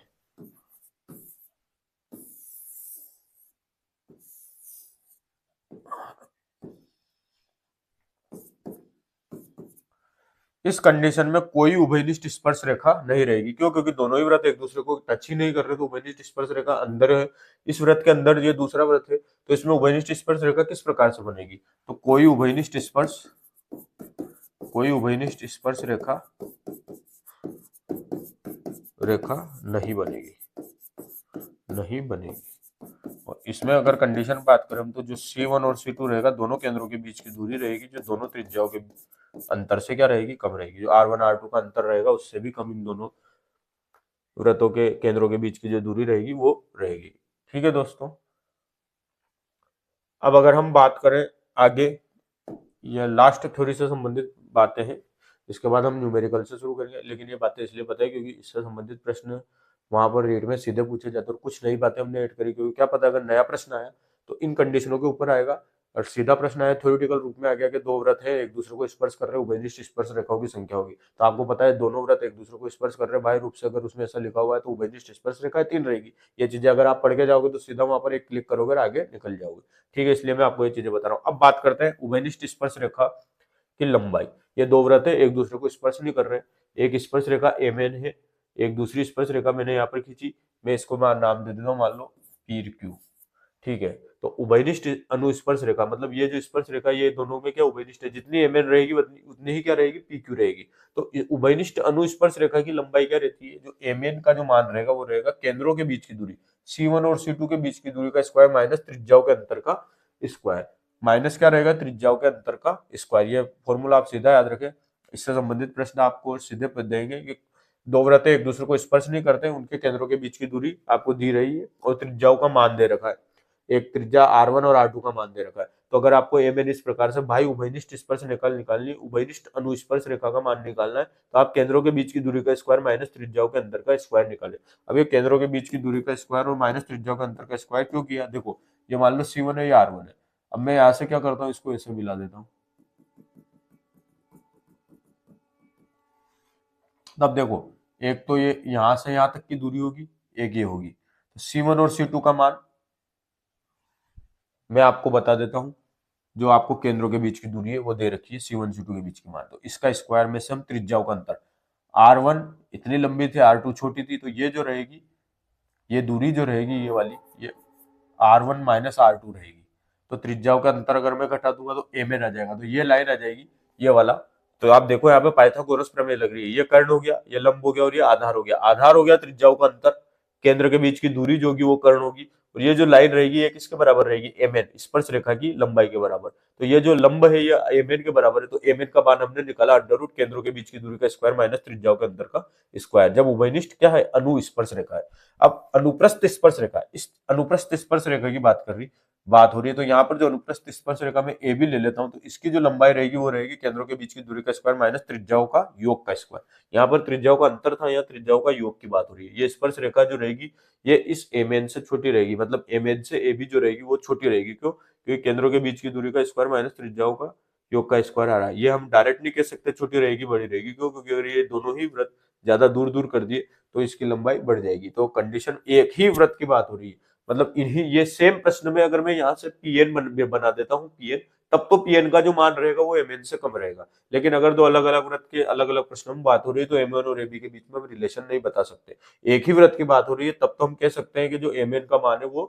इस कंडीशन में कोई उभयनिष्ठ स्पर्श रेखा नहीं रहेगी। क्यों? क्योंकि दोनों ही वृत्त एक दूसरे को टच ही नहीं कर रहे, तो उभयनिष्ठ स्पर्श रेखा अंदर है, इस वृत्त के अंदर ये दूसरा वृत्त है, तो इसमें उभयनिष्ठ स्पर्श रेखा किस प्रकार से बनेगी, तो कोई उभयनिष्ठ स्पर्श रेखा रेखा नहीं बनेगी, नहीं बनेगी। और इसमें अगर कंडीशन बात करें हम तो जो C1 और C2 रहेगा दोनों केंद्रों के बीच की दूरी रहेगी जो दोनों त्रिज्याओं के अंतर से क्या रहेगी, कम रहेगी। जो R1 R2 का अंतर रहेगा उससे भी कम इन दोनों वृत्तों के केंद्रों के बीच की जो दूरी रहेगी वो रहेगी। ठीक है दोस्तों, अब अगर हम बात करें आगे, ये लास्ट थ्योरी से संबंधित बातें हैं, इसके बाद हम न्यूमेरिकल से शुरू करेंगे। लेकिन ये बातें इसलिए पता है क्योंकि इससे संबंधित प्रश्न वहां पर रेट में सीधे पूछे जाते हैं, और कुछ नई बातें हमने ऐड करी, क्योंकि क्या पता अगर नया प्रश्न आया तो इन कंडीशनों के ऊपर आएगा, और सीधा प्रश्न आया थ्योरेटिकल रूप में आ गया कि दो वृत्त है एक दूसरे को स्पर्श कर रहे हैं, उभयनिष्ठ स्पर्श रेखाओं की संख्या होगी, तो आपको पता है दोनों वृत्त एक दूसरे को स्पर्श कर रहे हैं बाह्य रूप से, अगर उसमें ऐसा लिखा हुआ है तो उभयनिष्ठ स्पर्श रेखाएं तीन रहेगी। ये चीजें अगर आप पढ़ के जाओगे तो सीधा वहां पर एक क्लिक करोगे और आगे निकल जाओगे। ठीक है, इसलिए मैं आपको ये चीजें बता रहा हूँ। अब बात करते हैं उभयनिष्ठ स्पर्श रेखा की लंबाई। ये दो वृत्त है एक दूसरे को स्पर्श नहीं कर रहे, एक स्पर्श रेखा MN है, एक दूसरी स्पर्श रेखा मैंने यहाँ पर खींची, मैं इसको मैं नाम दे देता हूँ, मान लो PQ। ठीक है, तो उभयनिष्ठ अनुस्पर्श रेखा मतलब ये जो स्पर्श रेखा ये दोनों में क्या उभयनिष्ठ है, जितनी MN रहेगी उतनी ही क्या रहेगी, PQ रहेगी। तो उभयनिष्ठ अनुस्पर्श रेखा की लंबाई क्या रहती है, जो MN का जो मान रहेगा वो रहेगा केंद्रों के बीच की दूरी C1 और C2 के बीच की दूरी का स्क्वायर माइनस त्रिज्याओं के अंतर का स्क्वायर, माइनस क्या रहेगा, त्रिज्याओं के अंतर का स्क्वायर। ये फॉर्मूला आप सीधा याद रखें, इससे संबंधित प्रश्न आपको सीधे देंगे कि दो वृत्त एक दूसरे को स्पर्श नहीं करते, उनके केंद्रों के बीच की दूरी आपको दी रही है और त्रिज्याओं का मान दे रखा है, एक त्रिज्या R1 और R2 का मान दे रखा है। तो अगर आपको MN इस प्रकार से भाई उभयनिष्ठ स्पर्श निकालनी, उभयनिष्ठ अनुस्पर्श रेखा का मान निकालना है, तो आप केंद्रों के बीच की दूरी का स्क्वायर माइनस त्रिज्याओं के अंतर का स्क्वायर निकाले। अब ये केंद्रों के बीच की दूरी का स्क्वायर और माइनस त्रिज्याओं के अंतर का स्क्वायर क्यों किया, देखो ये मान लो C1 है, ये R1 है, अब मैं यहाँ से क्या करता हूँ, इसको ऐसे मिला देता हूँ, अब देखो, एक तो ये यहां से यहां तक की दूरी होगी, एक ये होगी, तो C1 और C2 का मान मैं आपको बता देता हूं। जो आपको केंद्रों के बीच की दूरी है वो दे रखी है C1 C2 के बीच की मान, तो इसका स्क्वायर में से हम त्रिज्याओं का अंतर, R1 इतनी लंबी थी, R2 छोटी थी, तो ये जो रहेगी, ये दूरी जो रहेगी ये वाली, ये R1 माइनस R2 रहेगी। तो त्रिज्याओं का अंतर अगर मैं घटा दूंगा तो a में आ जाएगा, तो ये लाइन आ जाएगी, ये वाला। तो आप देखो यहाँ पे पाइथागोरस प्रमेय लग रही है, ये कर्ण हो गया, ये लंब हो गया, और ये आधार हो गया। आधार हो गया त्रिज्याओं का अंतर, केंद्र के बीच की दूरी जो होगी वो कर्ण होगी, और ये जो लाइन रहेगी ये किसके बराबर रहेगी, एमएन, स्पर्श रेखा की लंबाई के बराबर। तो ये जो लंब है ये एमएन के बराबर है, तो एमएन का मान हमने निकाला अंडर रूट केंद्रों के बीच की दूरी का स्क्वायर माइनस त्रिज्याओं के अंतर का स्क्वायर, जब उभयनिष्ठ क्या है, अनुस्पर्श रेखा है। अब अनुप्रस्थ स्पर्श रेखा, इस अनुप्रस्थ स्पर्श रेखा की बात हो रही है, तो यहाँ पर जो अनुप्रस्थ स्पर्श रेखा में ए बी ले लेता हूं, तो इसकी जो लंबाई रहेगी वो रहेगी केंद्रों के बीच की दूरी का स्क्वायर माइनस त्रिज्याओं का योग का स्क्वायर। यहाँ पर त्रिज्याओं का अंतर था, यहाँ त्रिज्याओं का योग की बात हो रही है। ये स्पर्श रेखा जो रहेगी ये इस एमएन से छोटी रहेगी, मतलब एमएन से ए बी जो रहेगी वो छोटी रहेगी। क्यों? क्योंकि केंद्रों के बीच की दूरी का स्क्वायर माइनस त्रिज्याओं का योग का स्क्वायर आ रहा है। ये हम डायरेक्ट नहीं कह सकते छोटी रहेगी बड़ी रहेगी, क्यों? क्योंकि अगर ये दोनों ही वृत्त ज्यादा दूर दूर कर दिए तो इसकी लंबाई बढ़ जाएगी। तो कंडीशन, एक ही वृत्त की बात हो रही है, मतलब इन्हीं, ये सेम प्रश्न में अगर मैं यहाँ से पीएन बना देता हूँ पीएन, तब तो पीएन का जो मान रहेगा वो एमएन से कम रहेगा। लेकिन अगर दो अलग अलग वृत्त के अलग अलग प्रश्नों में बात हो रही है तो एमएन और एबी के बीच में हम रिलेशन नहीं बता सकते। एक ही वृत्त की बात हो रही है तब तो हम कह सकते हैं कि जो एमएन का मान है वो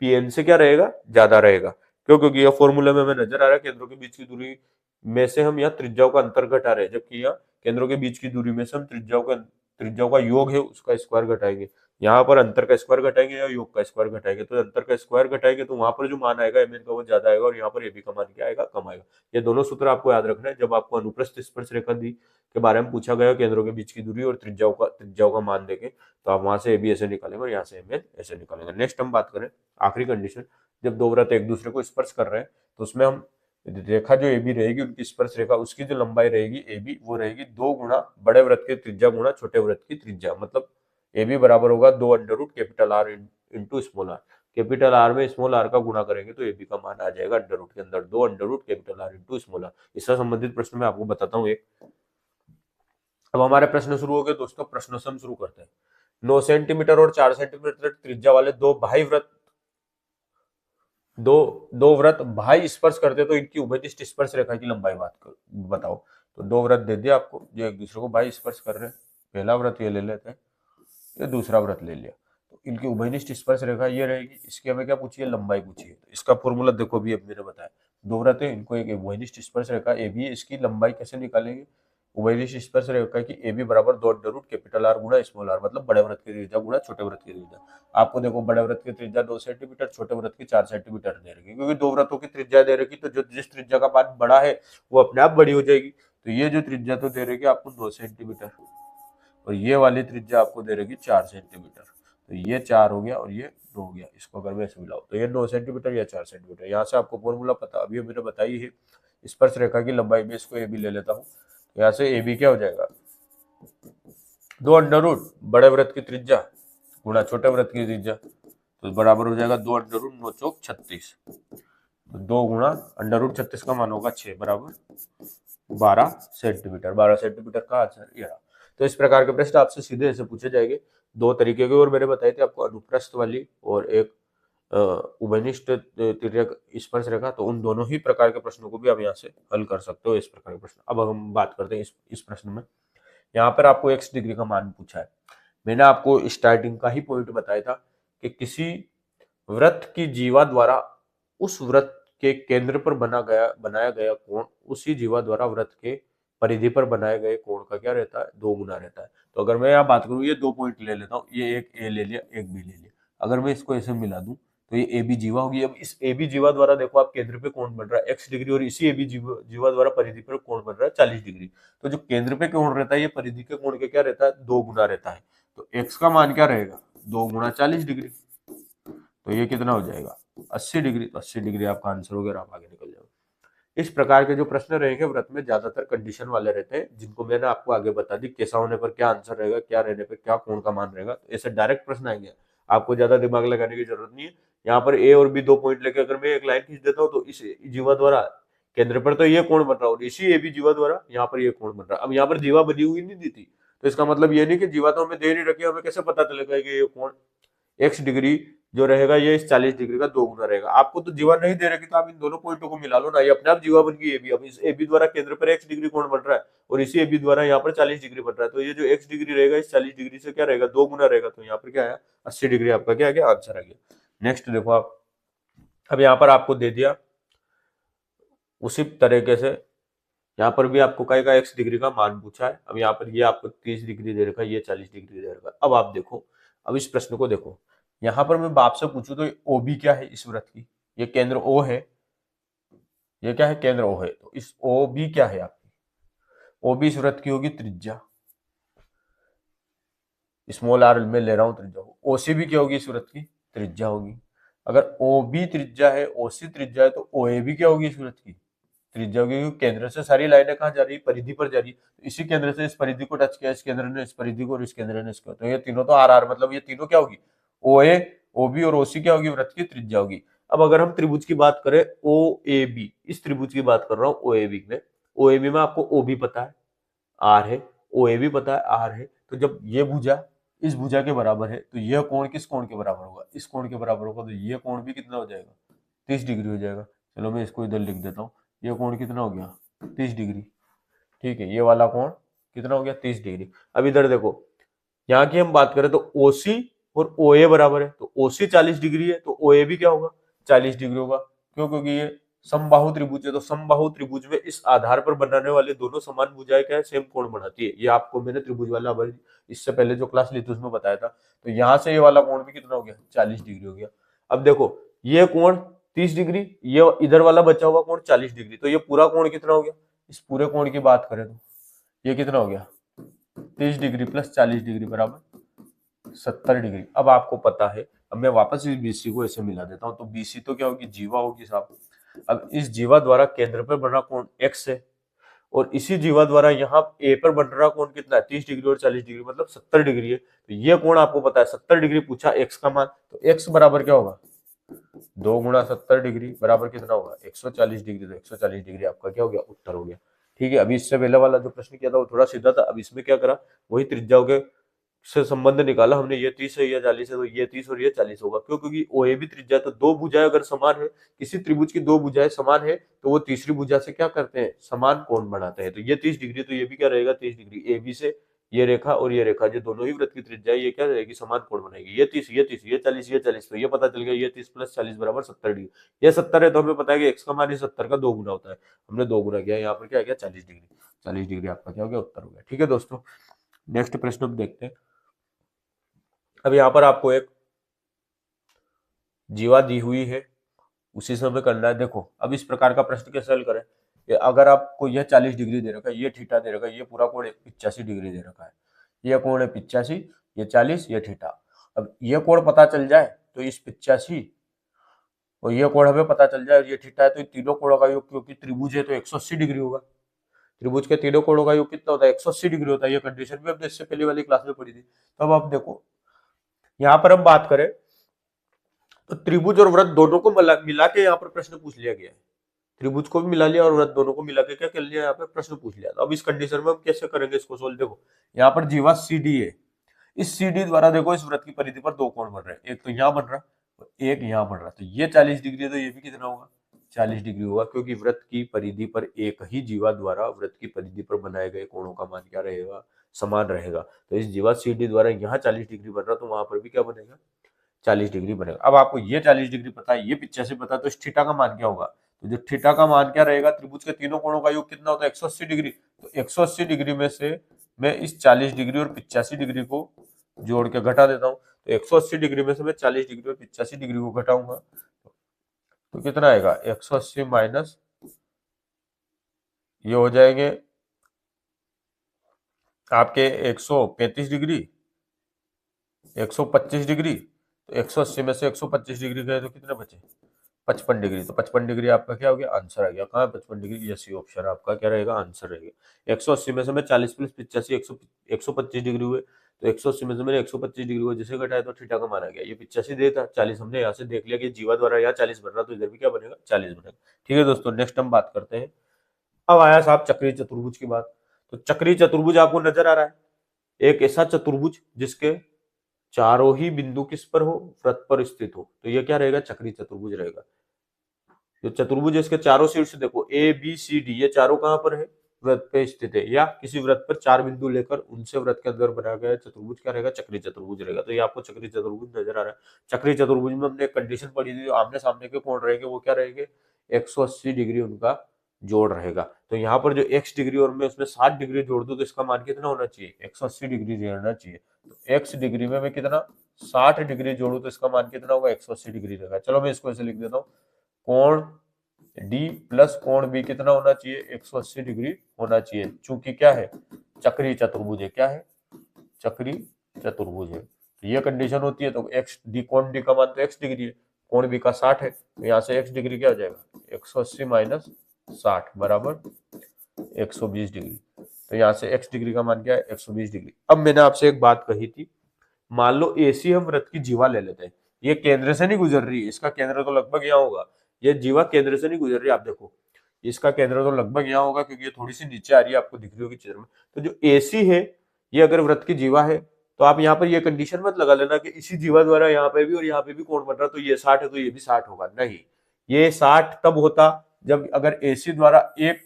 पीएन से क्या रहेगा, ज्यादा रहेगा। क्यों? क्योंकि यह फॉर्मूला में हमें नजर आ रहा है केंद्रों के बीच की दूरी में से हम यहाँ त्रिज्याओं का अंतर घटा रहे हैं, जबकि यहाँ केंद्रों के बीच की दूरी में से हम त्रिज्याओं का योग है उसका स्क्वायर घटाएंगे। यहाँ पर अंतर का स्क्वायर घटाएंगे या योग का स्क्वायर घटाएंगे, तो अंतर का स्क्वायर घटाएंगे तो वहां पर जो मान आएगा एमएन का वो ज्यादा आएगा, और यहाँ पर एबी का मान क्या आएगा, कम आएगा। ये दोनों सूत्र आपको याद रखना है जब आपको अनुप्रस्थ स्पर्श रेखा दी के बारे में पूछा गया, केंद्रों के बीच की दूरी और त्रिज्याओं का मान देके, तो आप वहां से एबी ऐसे निकालेंगे और यहाँ से एमएन ऐसे निकालेंगे। नेक्स्ट हम बात करें आखिरी कंडीशन, जब दो वृत्त एक दूसरे को स्पर्श कर रहे हैं तो उसमें हम रेखा जो एबी रहेगी उनकी स्पर्श रेखा, उसकी जो लंबाई रहेगी एबी वो रहेगी 2 गुना बड़े वृत्त की त्रिज्या गुना छोटे वृत्त की त्रिज्या, मतलब एबी बराबर होगा 2 under root capital R into small R. Capital R में स्मॉल आर का गुणा करेंगे तो एबी का मान आ जाएगा अंडर रूट के अंदर 2 under root capital R into small R. इससे संबंधित प्रश्न में आपको बताता हूँ एक। अब हमारे प्रश्न शुरू हो गए दोस्तों, प्रश्नों से हम शुरू करते हैं। 9 सेंटीमीटर और 4 सेंटीमीटर त्रिज्या वाले दो वृत्त भाई स्पर्श करते तो इनकी उभयनिष्ठ स्पर्श रेखा की लंबाई बताओ। तो दो वृत्त दे दिया आपको जो एक दूसरे को भाई स्पर्श कर रहे हैं, पहला वृत्त ये ले लेते हैं, ये दूसरा वृत्त ले लिया, तो इनकी उभयनिष्ठ स्पर्श रेखा ये रहेगी। इसकी हमें क्या पूछिए, लंबाई पूछिए। तो इसका फॉर्मूला देखो भी, अब मैंने बताया दो वृत्त है, इनको एक उभयनिष्ठ स्पर्श रेखा ए बी है, इसकी लंबाई कैसे निकालेंगे, उभयनिष्ठ स्पर्श रेखा की ए बी बराबर 2 अंडर रूट कैपिटल आर गुणा स्मॉल आर, मतलब बड़े वृत्त की त्रिज्या गुणा छोटे वृत्त की त्रिज्या। आपको देखो बड़े वृत्त की त्रिज्या 2 सेंटीमीटर, छोटे वृत्त की 4 सेंटीमीटर दे रखी, क्योंकि दो वृत्तों की त्रिज्या दे रखी तो जो जिस त्रिज्या का मान बड़ा है वो अपने आप बड़ी हो जाएगी। तो ये जो त्रिज्या तो दे रही आपको 2 सेंटीमीटर, और ये वाली त्रिज्या आपको दे रही 4 सेंटीमीटर, तो ये 4 हो गया और ये 2 हो गया। इसको अगर मैं ऐसे मिलाऊं तो ये 9 सेंटीमीटर या 4 सेंटीमीटर। यहाँ से आपको फॉर्मूला पता अभी मैंने बताई है, स्पर्श रेखा की लंबाई में इसको ए बी ले लेता हूँ, यहाँ से ए बी क्या हो जाएगा, 2 अंडर रूट बड़े वृत्त की त्रिज्या गुणा छोटे वृत्त की त्रिज्या, तो बराबर हो जाएगा 2 अंडर रूट 9 चौक 36, तो 2 गुणा अंडर रूट 36 का मान होगा 6 बराबर 12 सेंटीमीटर। 12 सेंटीमीटर का आंसर ये रहा। तो इस प्रकार के प्रश्न आपसे सीधे ऐसे पूछे जाएंगे, दो तरीके के, और मैंने बताए थे आपको अनुप्रस्थ वाली और एक उभयनिष्ठ तिर्यक स्पर्श रेखा, तो उन दोनों ही प्रकार के प्रश्नों को भी आप यहाँ से हल कर सकते हो, इस प्रकार के प्रश्न। अब हम बात करते हैं इस प्रश्न में। यहाँ पर आपको x डिग्री का मान पूछा है। मैंने आपको स्टार्टिंग का ही पॉइंट बताया था कि किसी वृत्त की जीवा द्वारा उस वृत्त के केंद्र पर बनाया गया कोण उसी जीवा द्वारा वृत्त के परिधि पर बनाए गए कोण का क्या रहता है, 2 गुना रहता है। तो अगर मैं यहाँ बात करूँ, ये 2 पॉइंट ले लेता हूँ, ये एक ए ले लिया, एक बी ले लिया, अगर मैं इसको ऐसे मिला दूं तो ये ए बी जीवा होगी। अब इस ए बी जीवा द्वारा देखो आप केंद्र पे कोण बन रहा है x डिग्री, और इसी ए बी जीवा द्वारा परिधि पर कोण बन रहा है 40 डिग्री। तो जो केंद्र पे कोण रहता है ये परिधि के कोण के क्या रहता है, 2 गुना रहता है। तो x का मान क्या रहेगा, 2 गुना 40 डिग्री, तो ये कितना हो जाएगा 80 डिग्री। तो 80 डिग्री आपका आंसर होगा, आप आगे निकल जाओगे। इस प्रकार के जो प्रश्न रहेंगे वृत्त में ज्यादातर कंडीशन वाले रहते हैं, जिनको मैंने आपको आगे बता दी कैसा होने पर क्या आंसर रहेगा, क्या रहने पर क्या कोण का मान रहेगा। तो ऐसे डायरेक्ट प्रश्न आएंगे, आपको ज्यादा दिमाग लगाने की जरूरत नहीं है। यहाँ पर ए और बी 2 पॉइंट लेके अगर मैं एक लाइन खींच देता हूँ तो इस जीवा द्वारा केंद्र पर तो ये कोण बन रहा है, और इसी ए बी जीवा द्वारा यहाँ पर ये कोण बन रहा है। अब यहाँ पर जीवा बनी हुई नहीं दी थी, तो इसका मतलब ये नहीं कि जीवा तो हमें दे नहीं रखी, हमें कैसे पता चलेगा कि ये कोण x डिग्री जो रहेगा ये इस 40 डिग्री का 2 गुना रहेगा। आपको तो जीवा नहीं दे रखी, तो आप इन दोनों पॉइंटों को मिला लो ना, ये अपने आप जीवा बन गई AB। अब इस AB द्वारा केंद्र पर x डिग्री कोण बन रहा है और इसी AB द्वारा यहाँ पर 40 डिग्री बन रहा है, तो ये जो x डिग्री रहेगा इस 40 डिग्री से क्या रहेगा, 2 गुना रहेगा। तो यहाँ पर क्या आया, 80 डिग्री आपका क्या आ गया, आंसर आ गया। नेक्स्ट देखो आप, अब यहाँ पर आपको दे दिया उसी तरीके से, यहाँ पर भी आपको कहेगा x डिग्री का मान पूछा है। अब यहाँ पर ये आपको 30 डिग्री दे रखा है, ये 40 डिग्री दे रखा है। अब आप देखो, अब इस प्रश्न को देखो, यहाँ पर मैं बाप से पूछूं तो OB क्या है इस वृत्त की, ये केंद्र O है, ये क्या है, केंद्र O है। तो इस OB क्या है आपकी, OB इस वृत्त की होगी त्रिज्या, स्मॉल r में ले रहा हूं त्रिज्या। OC भी क्या होगी इस वृत्त की, त्रिज्या होगी। अगर OB त्रिज्या है, OC त्रिज्या है, तो OA भी क्या होगी इस वृत्त की, त्रिज्या होगी। क्योंकि केंद्र से सारी लाइनें कहाँ जा रही है, परिधि पर जा रही है। तो इसी केंद्र से इस परिधि को टच किया, इस केंद्र ने इस परिधि को और इस केंद्र ने इसको, तो ये तीनों तो आर मतलब ये तीनों क्या होगी, OA, OB और OC क्या होगी, वृत्त की त्रिज्या होगी। अब अगर हम त्रिभुज की बात करें OAB, इस त्रिभुज की बात कर रहा हूँ OAB में, OAB में आपको OB पता है, R है, OAB पता है, R है। तो जब ये भुजा इस भुजा के बराबर है, तो यह कोण किस कोण के बराबर होगा, इस कोण के बराबर होगा। तो ये कोण भी कितना हो जाएगा, 30 डिग्री हो जाएगा। चलो मैं इसको इधर लिख देता हूँ, ये कोण कितना हो गया, 30 डिग्री। ठीक है, ये वाला कोण कितना हो गया, 30 डिग्री। अब इधर देखो, यहाँ की हम बात करें तो OC और OA बराबर है, तो OC 40 डिग्री है, तो OA भी क्या होगा, 40 डिग्री होगा। क्यों, क्योंकि ये समबाहु त्रिभुज है। तो समबाहु त्रिभुज में इस आधार पर बनाने वाले दोनों समान भुजाएं क्या है, सेम कोण बनाती है। ये आपको मैंने त्रिभुज वाला इससे पहले जो क्लास ली थी उसमें बताया था। तो यहाँ से ये वाला कोण भी कितना हो गया, 40 डिग्री हो गया। अब देखो, ये कोण 30 डिग्री, ये इधर वाला बचा हुआ कोण 40 डिग्री, तो ये पूरा कोण कितना हो गया, इस पूरे कोण की बात करें तो ये कितना हो गया, 30 डिग्री प्लस 40 डिग्री बराबर 70 डिग्री। अब आपको पता है, अब मैं वापस इस BC को ऐसे मिला देता हूं, तो BC तो क्या होगी, जीवा होगी साहब। अब इस जीवा द्वारा केंद्र पर बना कोण x है, और इसी जीवा द्वारा यहाँ A पर बन रहा कोण कितना है, 30 डिग्री और 40 डिग्री मतलब 70 डिग्री है। तो ये कोण आपको पता है 70 डिग्री, पूछा x का मान, तो x बराबर क्या होगा, 2 गुणा 70 डिग्री बराबर कितना होगा, 140 डिग्री। तो 140 डिग्री आपका क्या हो गया, उत्तर हो गया। ठीक है, अभी इससे पहले वाला जो प्रश्न किया था वो थोड़ा सीधा था। अब इसमें क्या करा, वही त्रिज्याओं के से संबंध निकाला हमने, ये 30 है, ये 40 है, तो ये 30 और ये 40 होगा। क्यों, क्योंकि OA भी त्रिज्या, तो दो भुजाएं अगर समान है, किसी त्रिभुज की दो भुजाएं समान है, तो वो तीसरी भुजा से क्या करते हैं, समान कोण बनाते हैं। तो ये 30 डिग्री, तो ये भी क्या रहेगा, 30 डिग्री। AB से ये रेखा और ये रेखा, जो दोनों ही वृत्त की त्रिज्या है, ये क्या रहेगी, समान कोण बनाएगी। ये 30, ये 30, ये 40, ये 40, तो ये पता चल गया, ये 30 प्लस 40 बराबर 70 डिग्री। ये 70 है, तो हमें पता है कि x का मान इस 70 का 2 गुना होता है। हमने 2 गुना किया, यहाँ पर क्या आ गया, 40 डिग्री। 40 डिग्री आपका क्या हो गया, उत्तर हो गया। ठीक है दोस्तों, नेक्स्ट प्रश्न हम देखते हैं। अब यहाँ पर आपको एक जीवा दी हुई है, उसी से हमें करना है। देखो, अब इस प्रकार का प्रश्न कैसे हल करें, अगर आपको यह 40 डिग्री दे रखा है, ये थीटा दे रखा है, ये पूरा कोण 85 डिग्री दे रखा है, ये कोण है 85, ये 40, ये थीटा। अब ये कोण पता चल जाए तो इस 85 और ये कोण हमें पता चल जाए, ये थीटा है, तो तीनों कोणों का योग, क्योंकि त्रिभुज है तो 180 डिग्री होगा। त्रिभुज के तीनों कोणों का योग कितना होता है, 180 डिग्री होता है। ये कंडीशन भी हमने इससे पहले वाली क्लास में पढ़ी थी। तो अब आप देखो, यहाँ पर हम बात करें तो त्रिभुज और वृत्त दोनों को मिला के यहाँ पर प्रश्न पूछ लिया गया है। त्रिभुज को भी मिला लिया और वृत्त दोनों को मिला के क्या कर लिया, यहाँ पे प्रश्न पूछ लिया। तो अब इस कंडीशन में हम कैसे करेंगे इसको सोल्व, देखो यहाँ पर जीवा CD है, इस CD द्वारा देखो इस वृत्त की परिधि पर दो कोण बन रहे हैं, एक तो यहाँ बन रहा है, एक यहाँ बन रहा है। तो ये 40 डिग्री है, तो ये भी कितना होगा, 40 डिग्री होगा। क्योंकि वृत्त की परिधि पर एक ही जीवा द्वारा वृत्त की परिधि पर बनाए गए कोणों का मान क्या रहेगा, समान रहेगा। तो इस जीवा CD द्वारा यहाँ 40 डिग्री बन रहा, तो वहां पर भी क्या बनेगा, 40 डिग्री बनेगा। अब आपको ये 40 डिग्री पता है, ये 85 पता है, तो इस थीटा का मान क्या होगा, तो जो थीटा का मान क्या रहेगा, त्रिभुज के तीनों कोणों का योग कितना होता है, 180 डिग्री। तो 180 डिग्री में से मैं इस 40 डिग्री और 85 डिग्री को जोड़ के घटा देता हूँ। तो 180 डिग्री में से मैं 40 डिग्री और 85 डिग्री को घटाऊंगा, तो कितना आएगा, 180 माइनस ये हो जाएंगे आपके 135 डिग्री, 125 डिग्री। तो 180 में से 125 डिग्री गए तो कितने बचे, 55 डिग्री। तो 55 डिग्री आपका क्या हो गया, आंसर आ गया। कहाँ 55 डिग्री, ये सी ऑप्शन आपका क्या रहेगा, आंसर रहेगा। 180 में से मैं 40 प्लस 85 125 डिग्री हुए, तो 180 में से मैंने 125 डिग्री को जैसे घटाया तो थीटा का मान आ गया। ये 85 देता, 40 हमने यहाँ से देख लिया कि जीवा द्वारा यहाँ 40 बन रहा, तो इधर भी क्या बनेगा, 40 बनेगा। ठीक है दोस्तों, नेक्स्ट हम बात करते हैं। अब आया साहब चक्रीय चतुर्भुज की बात। तो चक्रीय चतुर्भुज आपको नजर आ रहा है, एक ऐसा चतुर्भुज जिसके चारों ही बिंदु किस पर हो, वृत्त पर स्थित हो, तो ये क्या रहेगा, चक्रीय चतुर्भुज रहेगा। जो चतुर्भुज है इसके चारों शीर्ष देखो ए बी सी डी, ये चारों कहां पर है, वृत्त पे स्थित है, या किसी वृत्त पर चार बिंदु लेकर उनसे वृत्त के अंदर बनाया गया चतुर्भुज क्या रहेगा, चक्रीय चतुर्भुज रहेगा। तो ये आपको चक्रीय चतुर्भुज नजर आ रहा है। चक्रीय चतुर्भुज में हमने एक कंडीशन पढ़ी थी, जो आमने सामने के कोण रहेंगे वो क्या रहेंगे, 180 डिग्री उनका जोड़ रहेगा। तो यहाँ पर जो x डिग्री और मैं उसमें 60 डिग्री जोड़ दूं तो इसका मान कितना होना चाहिए, 180 डिग्री जोड़ना चाहिए। तो x डिग्री में मैं कितना 60 डिग्री जोड़ू तो इसका मान कितना होगा, 180 डिग्री रहेगा। चलो मैं इसको ऐसे लिख देता हूँ, कोण डी प्लस कोण बी कितना होना चाहिए, 180 डिग्री होना चाहिए। चूंकि क्या है, चक्रीय चतुर्भुज है, क्या है, चक्रीय चतुर्भुज है। तो ये कंडीशन होती है। तो एक्स डी, कोण डी का मान तो x डिग्री है, कोण बी का 60 है, तो यहाँ से x डिग्री क्या हो जाएगा, 180 माइनस 60 बराबर 120 डिग्री। तो यहाँ से x डिग्री का मान क्या है, 120 डिग्री। अब मैंने आपसे एक बात कही थी, मान लो AC हम वृत्त की जीवा ले लेते हैं, ये केंद्र से नहीं गुजर रही है, इसका केंद्र तो लगभग यहाँ होगा, ये जीवा केंद्र से नहीं गुजर रही, आप देखो इसका केंद्र तो लगभग यहाँ होगा क्योंकि ये थोड़ी सी नीचे आ रही है, आपको दिख रही होगी चित्र में। तो जो AC है, ये अगर वृत्त की जीवा है, तो आप यहाँ पर ये कंडीशन मत लगा लेना कि इसी जीवा द्वारा यहाँ पे भी और यहाँ पे भी कोण बन रहा, तो ये 60 है तो ये भी 60 होगा, नहीं। ये 60 तब होता जब अगर AC द्वारा एक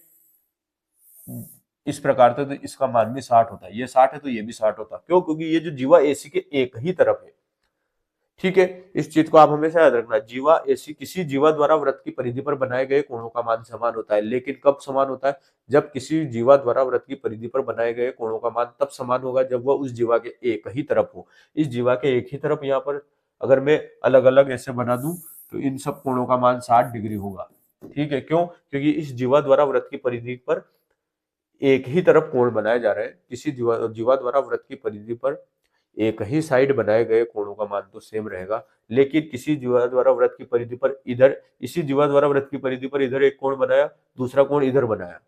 इस प्रकार से, तो इसका मान भी 60 होता है, ये 60 है तो ये भी 60 होता। क्यों, क्योंकि ये जो जीवा AC के एक ही तरफ है, ठीक है। इस चीज को आप हमेशा याद रखना, जीवा AC, किसी जीवा द्वारा वृत्त की परिधि पर बनाए गए कोणों का मान समान होता है। लेकिन कब समान होता है, जब किसी जीवा द्वारा वृत्त की परिधि पर बनाए गए कोणों का मान तब समान होगा जब वह उस जीवा के एक ही तरफ हो। इस जीवा के एक ही तरफ यहाँ पर अगर मैं अलग अलग ऐसे बना दूं तो इन सब कोणों का मान 60 डिग्री होगा, ठीक है। क्यों, क्योंकि इस जीवा द्वारा वृत्त की परिधि पर एक ही तरफ कोण बनाए जा रहे हैं। किसी जीवा द्वारा वृत्त की परिधि पर एक ही साइड बनाए गए कोणों का मान तो सेम रहेगा, लेकिन किसी जीवा द्वारा वृत्त की परिधि पर इधर, इसी जीवा द्वारा वृत्त की परिधि पर इधर एक कोण बनाया, दूसरा कोण इधर बनाया,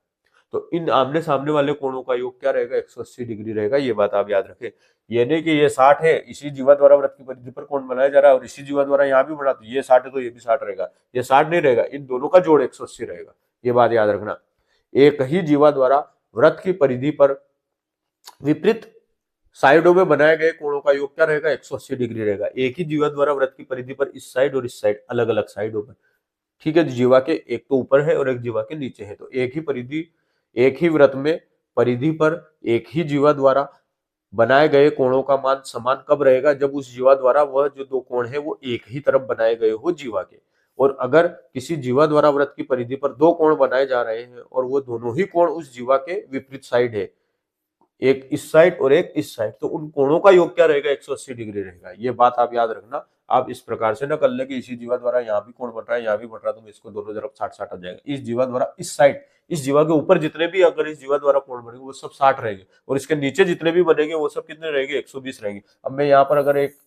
तो इन आमने सामने वाले कोणों का योग क्या रहेगा, 180 डिग्री रहेगा। ये बात आप याद रखें। ये नहीं कि ये 60 है, इसी जीवा द्वारा वृत्त की परिधि पर कोण बनाया जा रहा है और इसी जीवा द्वारा यहाँ भी बना, तो ये 60 है तो ये भी 60 रहेगा, ये 60 नहीं रहेगा, इन दोनों का जोड़ 180 रहेगा। ये बात याद रखना। एक ही जीवा द्वारा वृत्त की परिधि पर विपरीत साइडों में बनाए गए कोणों का योग क्या रहेगा, 180 डिग्री रहेगा। एक ही जीवा द्वारा वृत्त की परिधि पर इस साइड और इस साइड अलग अलग साइडों पर, ठीक है। जीवा के एक तो ऊपर है और एक जीवा के नीचे है, तो एक ही परिधि, एक ही वृत्त में परिधि पर एक ही जीवा द्वारा बनाए गए कोणों का मान समान कब रहेगा, जब उस जीवा द्वारा वह जो दो कोण है वो एक ही तरफ बनाए गए हो जीवा के। और अगर किसी जीवा द्वारा वृत्त की परिधि पर दो कोण बनाए जा रहे हैं और वो दोनों ही कोण उस जीवा के विपरीत साइड है, एक इस साइड और एक इस साइड, तो उन कोणों का योग क्या रहेगा, 180 डिग्री रहेगा। ये बात आप याद रखना। आप इस प्रकार से ना कर ले कि इसी जीवा द्वारा यहाँ भी कोण बन रहा है, यहाँ भी बन रहा है, तो इसको दोनों तरफ 60-60 आ जाएगा। इस जीवा द्वारा इस साइड, इस जीवा के ऊपर जितने भी अगर इस जीवा द्वारा कोण बनेंगे वो सब 60 रहेंगे, और इसके नीचे जितने भी बनेंगे वो सब कितने रहेंगे, 120 रहेंगे। अब मैं यहाँ पर अगर एक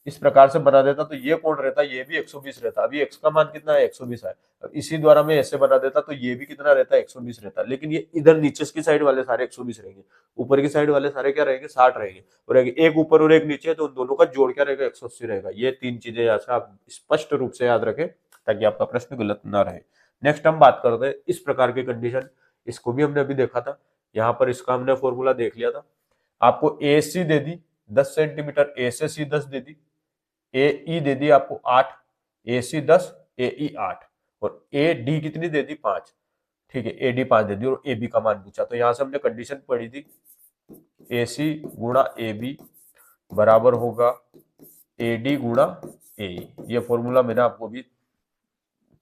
इस प्रकार से बना देता तो ये कोण रहता, ये भी 120 रहता। अभी x का मान कितना है, 120 है। अब इसी द्वारा मैं ऐसे बना देता तो ये भी कितना रहता, 120 रहता। लेकिन ये इधर नीचे की साइड वाले सारे 120 रहेंगे, ऊपर की साइड वाले सारे क्या रहेंगे, 60 रहेंगे। और एक ऊपर और एक नीचे, तो उन दोनों का जोड़ क्या रहेगा, 180 रहेगा। ये तीन चीजें यहाँ से आप स्पष्ट रूप से याद रखें ताकि आपका प्रश्न गलत ना रहे। नेक्स्ट हम बात करते हैं इस प्रकार की कंडीशन, इसको भी हमने अभी देखा था। यहाँ पर इसका हमने फॉर्मूला देख लिया था। आपको AC they the 10 centimetre, A से C 10 दे दी, AE दे दी आपको 8, AC 10, AE 8, और AD कितनी दे दी 5, ठीक है। AD 5 दे दी और AB का मान पूछा। तो यहां से हमने कंडीशन पढ़ी थी, AC गुणा AB बराबर होगा AD गुणा AE। ये फॉर्मूला मैंने आपको भी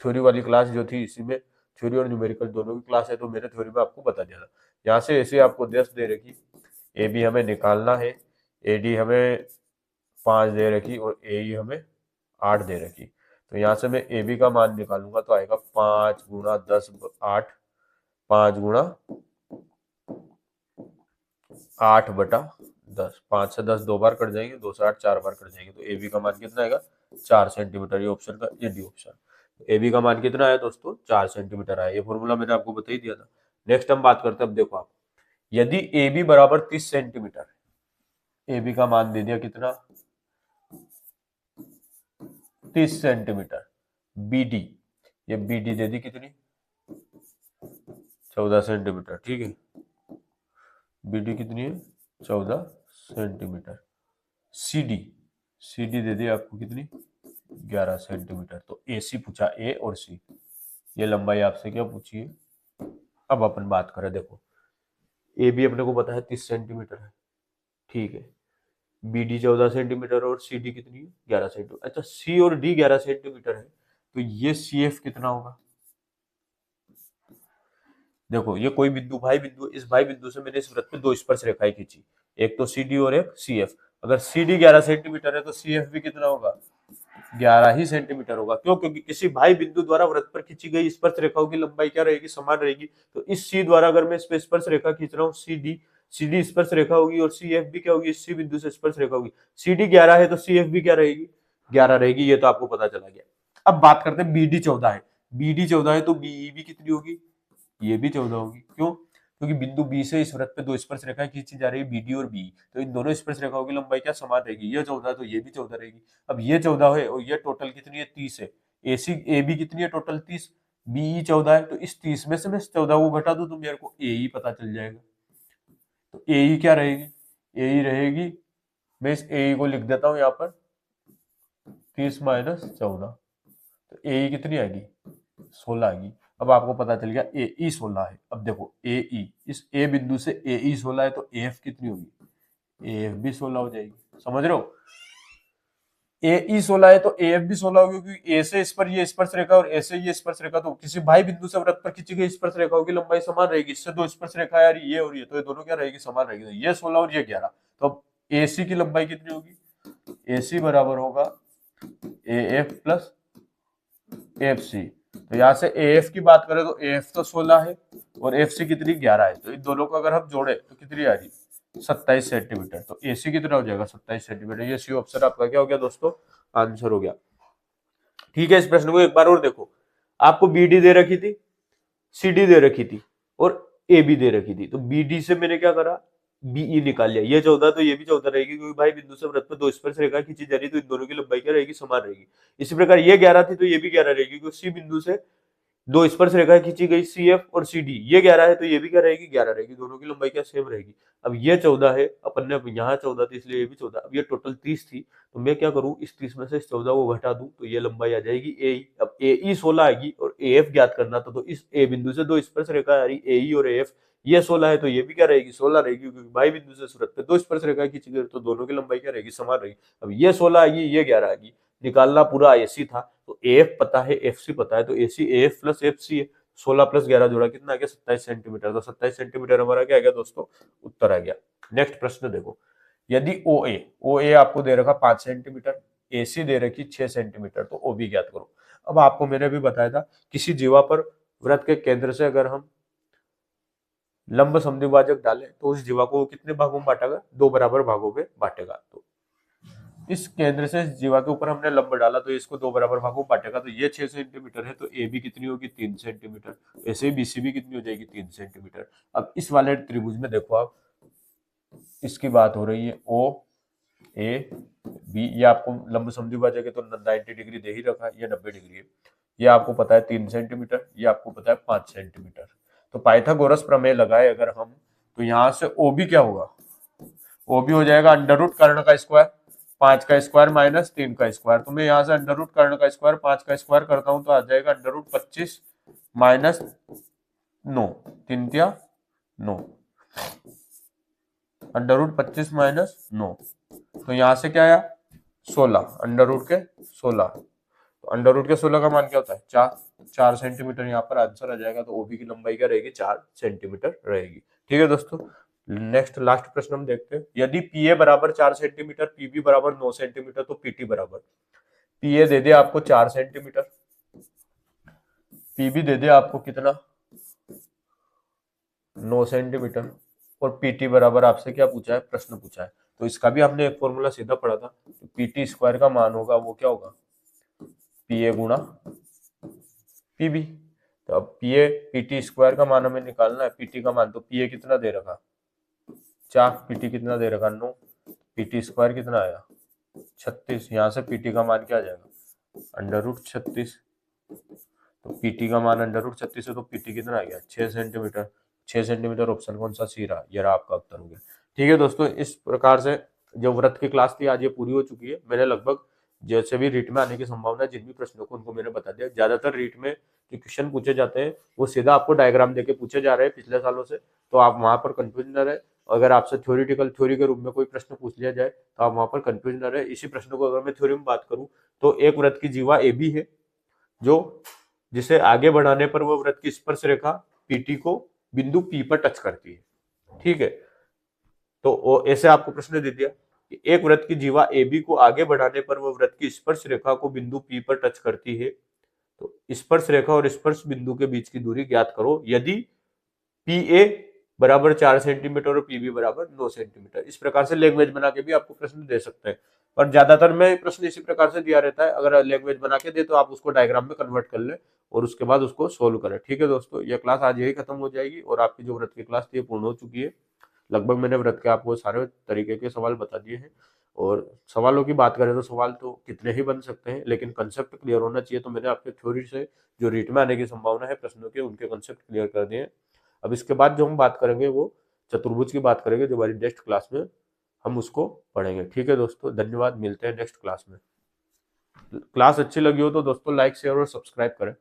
थ्योरी वाली क्लास जो थी, इसी में थ्योरी और न्यूमेरिकल दोनों की क्लास है, तो मैंने थ्योरी में आपको बता दिया था। यहाँ से ऐसे आपको 10 दे रखी, AB हमें निकालना है, AD हमें 5 दे रखी और AE हमें 8 दे रखी। तो यहाँ से मैं AB का मान निकालूंगा तो आएगा 5 गुणा 10 8, 5 गुणा 8 बटा 10, 5 से 10 दो बार कट जाएंगे, 2 से 8 4 बार कट जाएंगे, तो AB का मान कितना आएगा, 4 सेंटीमीटर। ये ऑप्शन का, ये डी ऑप्शन। AB का मान कितना आया दोस्तों, 4 सेंटीमीटर आया। ये फॉर्मूला मैंने आपको बता ही दिया था। नेक्स्ट हम बात करते हैं, अब देखो आप, यदि AB बराबर 30 सेंटीमीटर, AB का मान दे दिया कितना, 30 सेंटीमीटर, BD, ये BD दे दी कितनी, 14 सेंटीमीटर, ठीक है। BD कितनी है, 14 सेंटीमीटर। सी डी दे दी आपको कितनी, 11 सेंटीमीटर। तो ए सी पूछा, ए और सी, ये लंबाई आपसे क्या पूछी है। अब अपन बात करें, देखो ए बी अपने को पता है 30 सेंटीमीटर है, ठीक है। बी डी 14 सेंटीमीटर और सी डी कितनी है, 11 सेंटीमीटर। अच्छा, सी और डी 11 सेंटीमीटर है, तो ये सी एफ कितना होगा। देखो ये कोई बिंदु भाई बिंदु, इस भाई बिंदु से मैंने इस वृत्त पे दो स्पर्श रेखाएं खींची, एक तो सी डी और एक सी एफ। अगर सी डी 11 सेंटीमीटर है तो सी एफ भी कितना होगा, 11 ही सेंटीमीटर होगा। क्यों, क्योंकि किसी भाई बिंदु द्वारा वृत्त पर खींची गई स्पर्श रेखाओं की लंबाई क्या रहेगी, समान रहेगी। तो इस सी द्वारा अगर मैं इस पे स्पर्श रेखा खींच रहा हूँ, सी डी स्पर्श रेखा होगी, और सी एफ भी क्या होगी, इस सी बिंदु से स्पर्श रेखा होगी। सी डी 11 है तो सी एफ भी क्या रहेगी, 11 रहेगी। ये तो आपको पता चला गया। अब बात करते हैं बी डी 14 है, बी डी 14 है तो बीई भी कितनी होगी, ये भी 14 होगी। क्यों, क्योंकि बिंदु बी से इस वृत्त पे दो स्पर्श रेखाएं खींची जा रही है, बी डी और बी, तो इन दोनों स्पर्श रेखाओं की लंबाई क्या समान रहेगी, ये 14 तो ये भी 14 रहेगी। अब ये 14 है और ये टोटल कितनी है, 30 है। ए बी कितनी है, टोटल 30, बीई 14 है। तो इस 30 में से मैं 14 को घटा दूं तो मेरे को ए ही पता चल जाएगा। तो ए ही क्या रहेगी, ए ही रहेगी। मैं इस ए को लिख देता हूं यहाँ पर, 30 माइनस 14, तो ए कितनी आएगी, 16 आएगी। अब आपको पता चल गया ए ई 16 है। अब देखो ए ई, इस ए बिंदु से ए ई 16 है तो ए एफ कितनी होगी, ए एफ भी 16 हो जाएगी। समझ रहे हो, ए ई 16 है तो ए एफ भी 16 होगी, क्योंकि ए से इस पर ये स्पर्श रेखा और ए से ये स्पर्श रेखा, तो किसी भाई बिंदु से वृत्त पर खींची गई स्पर्श रेखाओं की लंबाई समान रहेगी। इससे दो स्पर्श रेखा यार, ये और ये, तो ये दोनों क्या रहेगी, समान रहेगी। तो ये 16 और ये 11, तो अब ए सी की लंबाई कितनी होगी, ए सी बराबर होगा A F plus F C. तो यहाँ से ए एफ की बात करें तो ए एफ तो 16 है और एफ सी कितनी, 11 है। तो इन दोनों को अगर हम जोड़े तो कितनी आ रही, 27 सेंटीमीटर। तो ए सी कितना हो जाएगा, 27 सेंटीमीटर। ये सी ऑप्शन आपका क्या हो गया दोस्तों, आंसर हो गया। ठीक है, इस प्रश्न को एक बार और देखो। आपको बी डी दे रखी थी, सी डी दे रखी थी और ए बी दे रखी थी। तो बी डी से मैंने क्या करा, बीई निकाल लिया। ये 14 तो ये भी 14 रहेगी, क्योंकि भाई बिंदु से वृत्त में दो स्पर्श रेखा खींची जा रही है, तो इन दोनों की लंबाई क्या रहेगी, समान रहेगी। इसी प्रकार ये 11 थी तो ये भी 11 रहेगी, क्योंकि सी बिंदु से दो स्पर्श रेखाएं खींची गई, सी एफ और सी डी। ये 11 है तो ये भी क्या रहेगी, 11 रहेगी। दोनों की लंबाई क्या सेम रहेगी। अब ये 14 है, अपन ने यहाँ 14 थी इसलिए ये भी 14। अब ये टोटल 30 थी, तो मैं क्या करूँ, इस 30 में से इस 14 को घटा दूं तो ये लंबाई आ जाएगी ए ई। अब ए ई 16 आएगी और ए एफ ज्ञात करना था, तो इस ए बिंदु से दो स्पर्श रेखा आ रही ए ई और ए एफ, ये 16 है तो ये भी क्या रहेगी, 16 रहेगी, क्योंकि भाई बिंदु से सूरत पे दो स्पर्श रेखा खींची गई, तो दोनों की लंबाई क्या रहेगी, समान रहेगी। अब ये 16 आएगी, ये 11 आएगी, निकालना पूरा एसी था। तो ए एफ पता है, एफ सी पता है, तो AC A F plus F C है। 16 प्लस 11 जोड़ा कितना आ गया, 27 सेंटीमीटर। तो 27 सेंटीमीटर हमारा क्या आ गया दोस्तों, उत्तर आ गया। नेक्स्ट प्रश्न देखो, यदि ओ ए आपको दे रखा 5 सेंटीमीटर, ए सी दे रखी 6 सेंटीमीटर, तो ओ बी ज्ञात करो। अब आपको मैंने भी बताया था, किसी जीवा पर वृत्त के केंद्र से अगर हम लंब समद्विभाजक डालें तो उस जीवा को कितने भागों में बांटेगा, दो बराबर भागों में बांटेगा। तो इस केंद्र से इस जीवा के ऊपर हमने लंब डाला तो इसको दो बराबर भागों में बांटेगा। तो ये 6 सेंटीमीटर है, तो ए बी कितनी होगी, 3 सेंटीमीटर। ऐसे ही बीसी भी कितनी हो जाएगी, 3 सेंटीमीटर। अब इस वाले त्रिभुज में देखो आप, इसकी बात हो रही है ओ ए बी, ये आपको लंब समद्विभाजक है तो 90 डिग्री दे ही रखा है, ये 90 डिग्री है। ये आपको पता है 3 सेंटीमीटर, ये आपको पता है 5 सेंटीमीटर। तो पाइथागोरस प्रमेय लगाए अगर हम, तो यहाँ से ओ बी क्या होगा, ओ बी हो जाएगा अंडर रूट कर्ण का स्क्वायर, 5 का स्क्वायर माइनस 3 का स्क्वायर। तो मैं यहाँ से अंडर रूट कर्ण का स्क्वायर 5 का स्क्वायर करता हूँ तो आ जाएगा अंडर रूट 25 माइनस 9, 3 क्या 9, अंडर रूट 25 माइनस 9। तो यहाँ से क्या आया 16, अंडर रूट के 16। तो अंडर रूट के 16 का मान क्या होता है 4 सेंटीमीटर यहाँ पर आंसर आ जाएगा। तो ओबी की लंबाई क्या रहेगी, 4 सेंटीमीटर रहेगी। ठीक है दोस्तों, नेक्स्ट लास्ट प्रश्न हम देखते हैं। यदि पी ए बराबर 4 सेंटीमीटर, पीबी बराबर 9 सेंटीमीटर, तो पीटी बराबर, पी ए दे दे आपको 4 सेंटीमीटर, पीबी दे दे आपको कितना 9 सेंटीमीटर, और पीटी बराबर आपसे क्या पूछा है, प्रश्न पूछा है। तो इसका भी आपने एक फॉर्मूला सीधा पढ़ा था, तो पीटी स्क्वायर का मान होगा वो क्या होगा, पी ए गुणा पीबी। तो अब पी ए पीटी स्क्वायर का मान हमें निकालना है, पीटी का मान। तो पी ए कितना दे रखा 4, पीटी कितना दे रखा 9, पीटी स्क्वायर कितना आया 36। यहाँ से पीटी का मान क्या आ जाएगा अंडर रूट 36। तो पीटी का मान अंडर रूट 36 है, तो पीटी कितना आ गया 6 सेंटीमीटर। 6 सेंटीमीटर ऑप्शन कौन सा सी रहा, ये रहा आपका उत्तर हो गया। ठीक है दोस्तों, इस प्रकार से जो व्रत की क्लास थी आज ये पूरी हो चुकी है। मैंने लगभग जैसे भी रीट में आने की संभावना है जिन भी प्रश्नों को उनको मैंने बता दिया। ज्यादातर रीट में जो क्वेश्चन पूछे जाते हैं वो सीधा आपको डायग्राम देके पूछे जा रहे हैं पिछले सालों से, तो आप वहां पर कंफ्यूज न रहे। अगर आपसे थ्योरी के रूप में कोई प्रश्न पूछ लिया जाए तो आप वहां पर कंफ्यूज न रहे। इसी प्रश्न को अगर मैं थ्योरी में बात करूं तो एक व्रत की जीवा ए बी है, जो जिसे आगे बढ़ाने पर वो व्रत की स्पर्श रेखा पीटी को बिंदु पी पर टच करती है। ठीक है, तो वो ऐसे आपको प्रश्न दे दिया कि एक वृत्त की जीवा ए बी को आगे बढ़ाने पर वह वृत्त की स्पर्श रेखा को बिंदु पी पर टच करती है, तो स्पर्श रेखा और स्पर्श बिंदु के बीच की दूरी ज्ञात करो यदि पी ए बराबर 4 सेंटीमीटर और पीबी बराबर 9 सेंटीमीटर। इस प्रकार से लैंग्वेज बना के भी आपको प्रश्न दे सकते हैं, पर ज्यादातर में प्रश्न इसी प्रकार से दिया रहता है। अगर लैंग्वेज बना के दे तो आप उसको डायग्राम में कन्वर्ट कर ले और उसके बाद उसको सोल्व करें। ठीक है दोस्तों, ये क्लास आज यही खत्म हो जाएगी और आपकी जो व्रत की क्लास थी पूर्ण हो चुकी है। लगभग मैंने व्रत के आपको सारे तरीके के सवाल बता दिए हैं। और सवालों की बात करें तो सवाल तो कितने ही बन सकते हैं, लेकिन कंसेप्ट क्लियर होना चाहिए। तो मैंने आपके थ्योरी से जो रीट में आने की संभावना है प्रश्नों के, उनके कंसेप्ट क्लियर कर दिए हैं। अब इसके बाद जो हम बात करेंगे वो चतुर्भुज की बात करेंगे, जो हमारी नेक्स्ट क्लास में हम उसको पढ़ेंगे। ठीक है दोस्तों, धन्यवाद, मिलते हैं नेक्स्ट क्लास में। क्लास अच्छी लगी हो तो दोस्तों लाइक शेयर और सब्सक्राइब करें।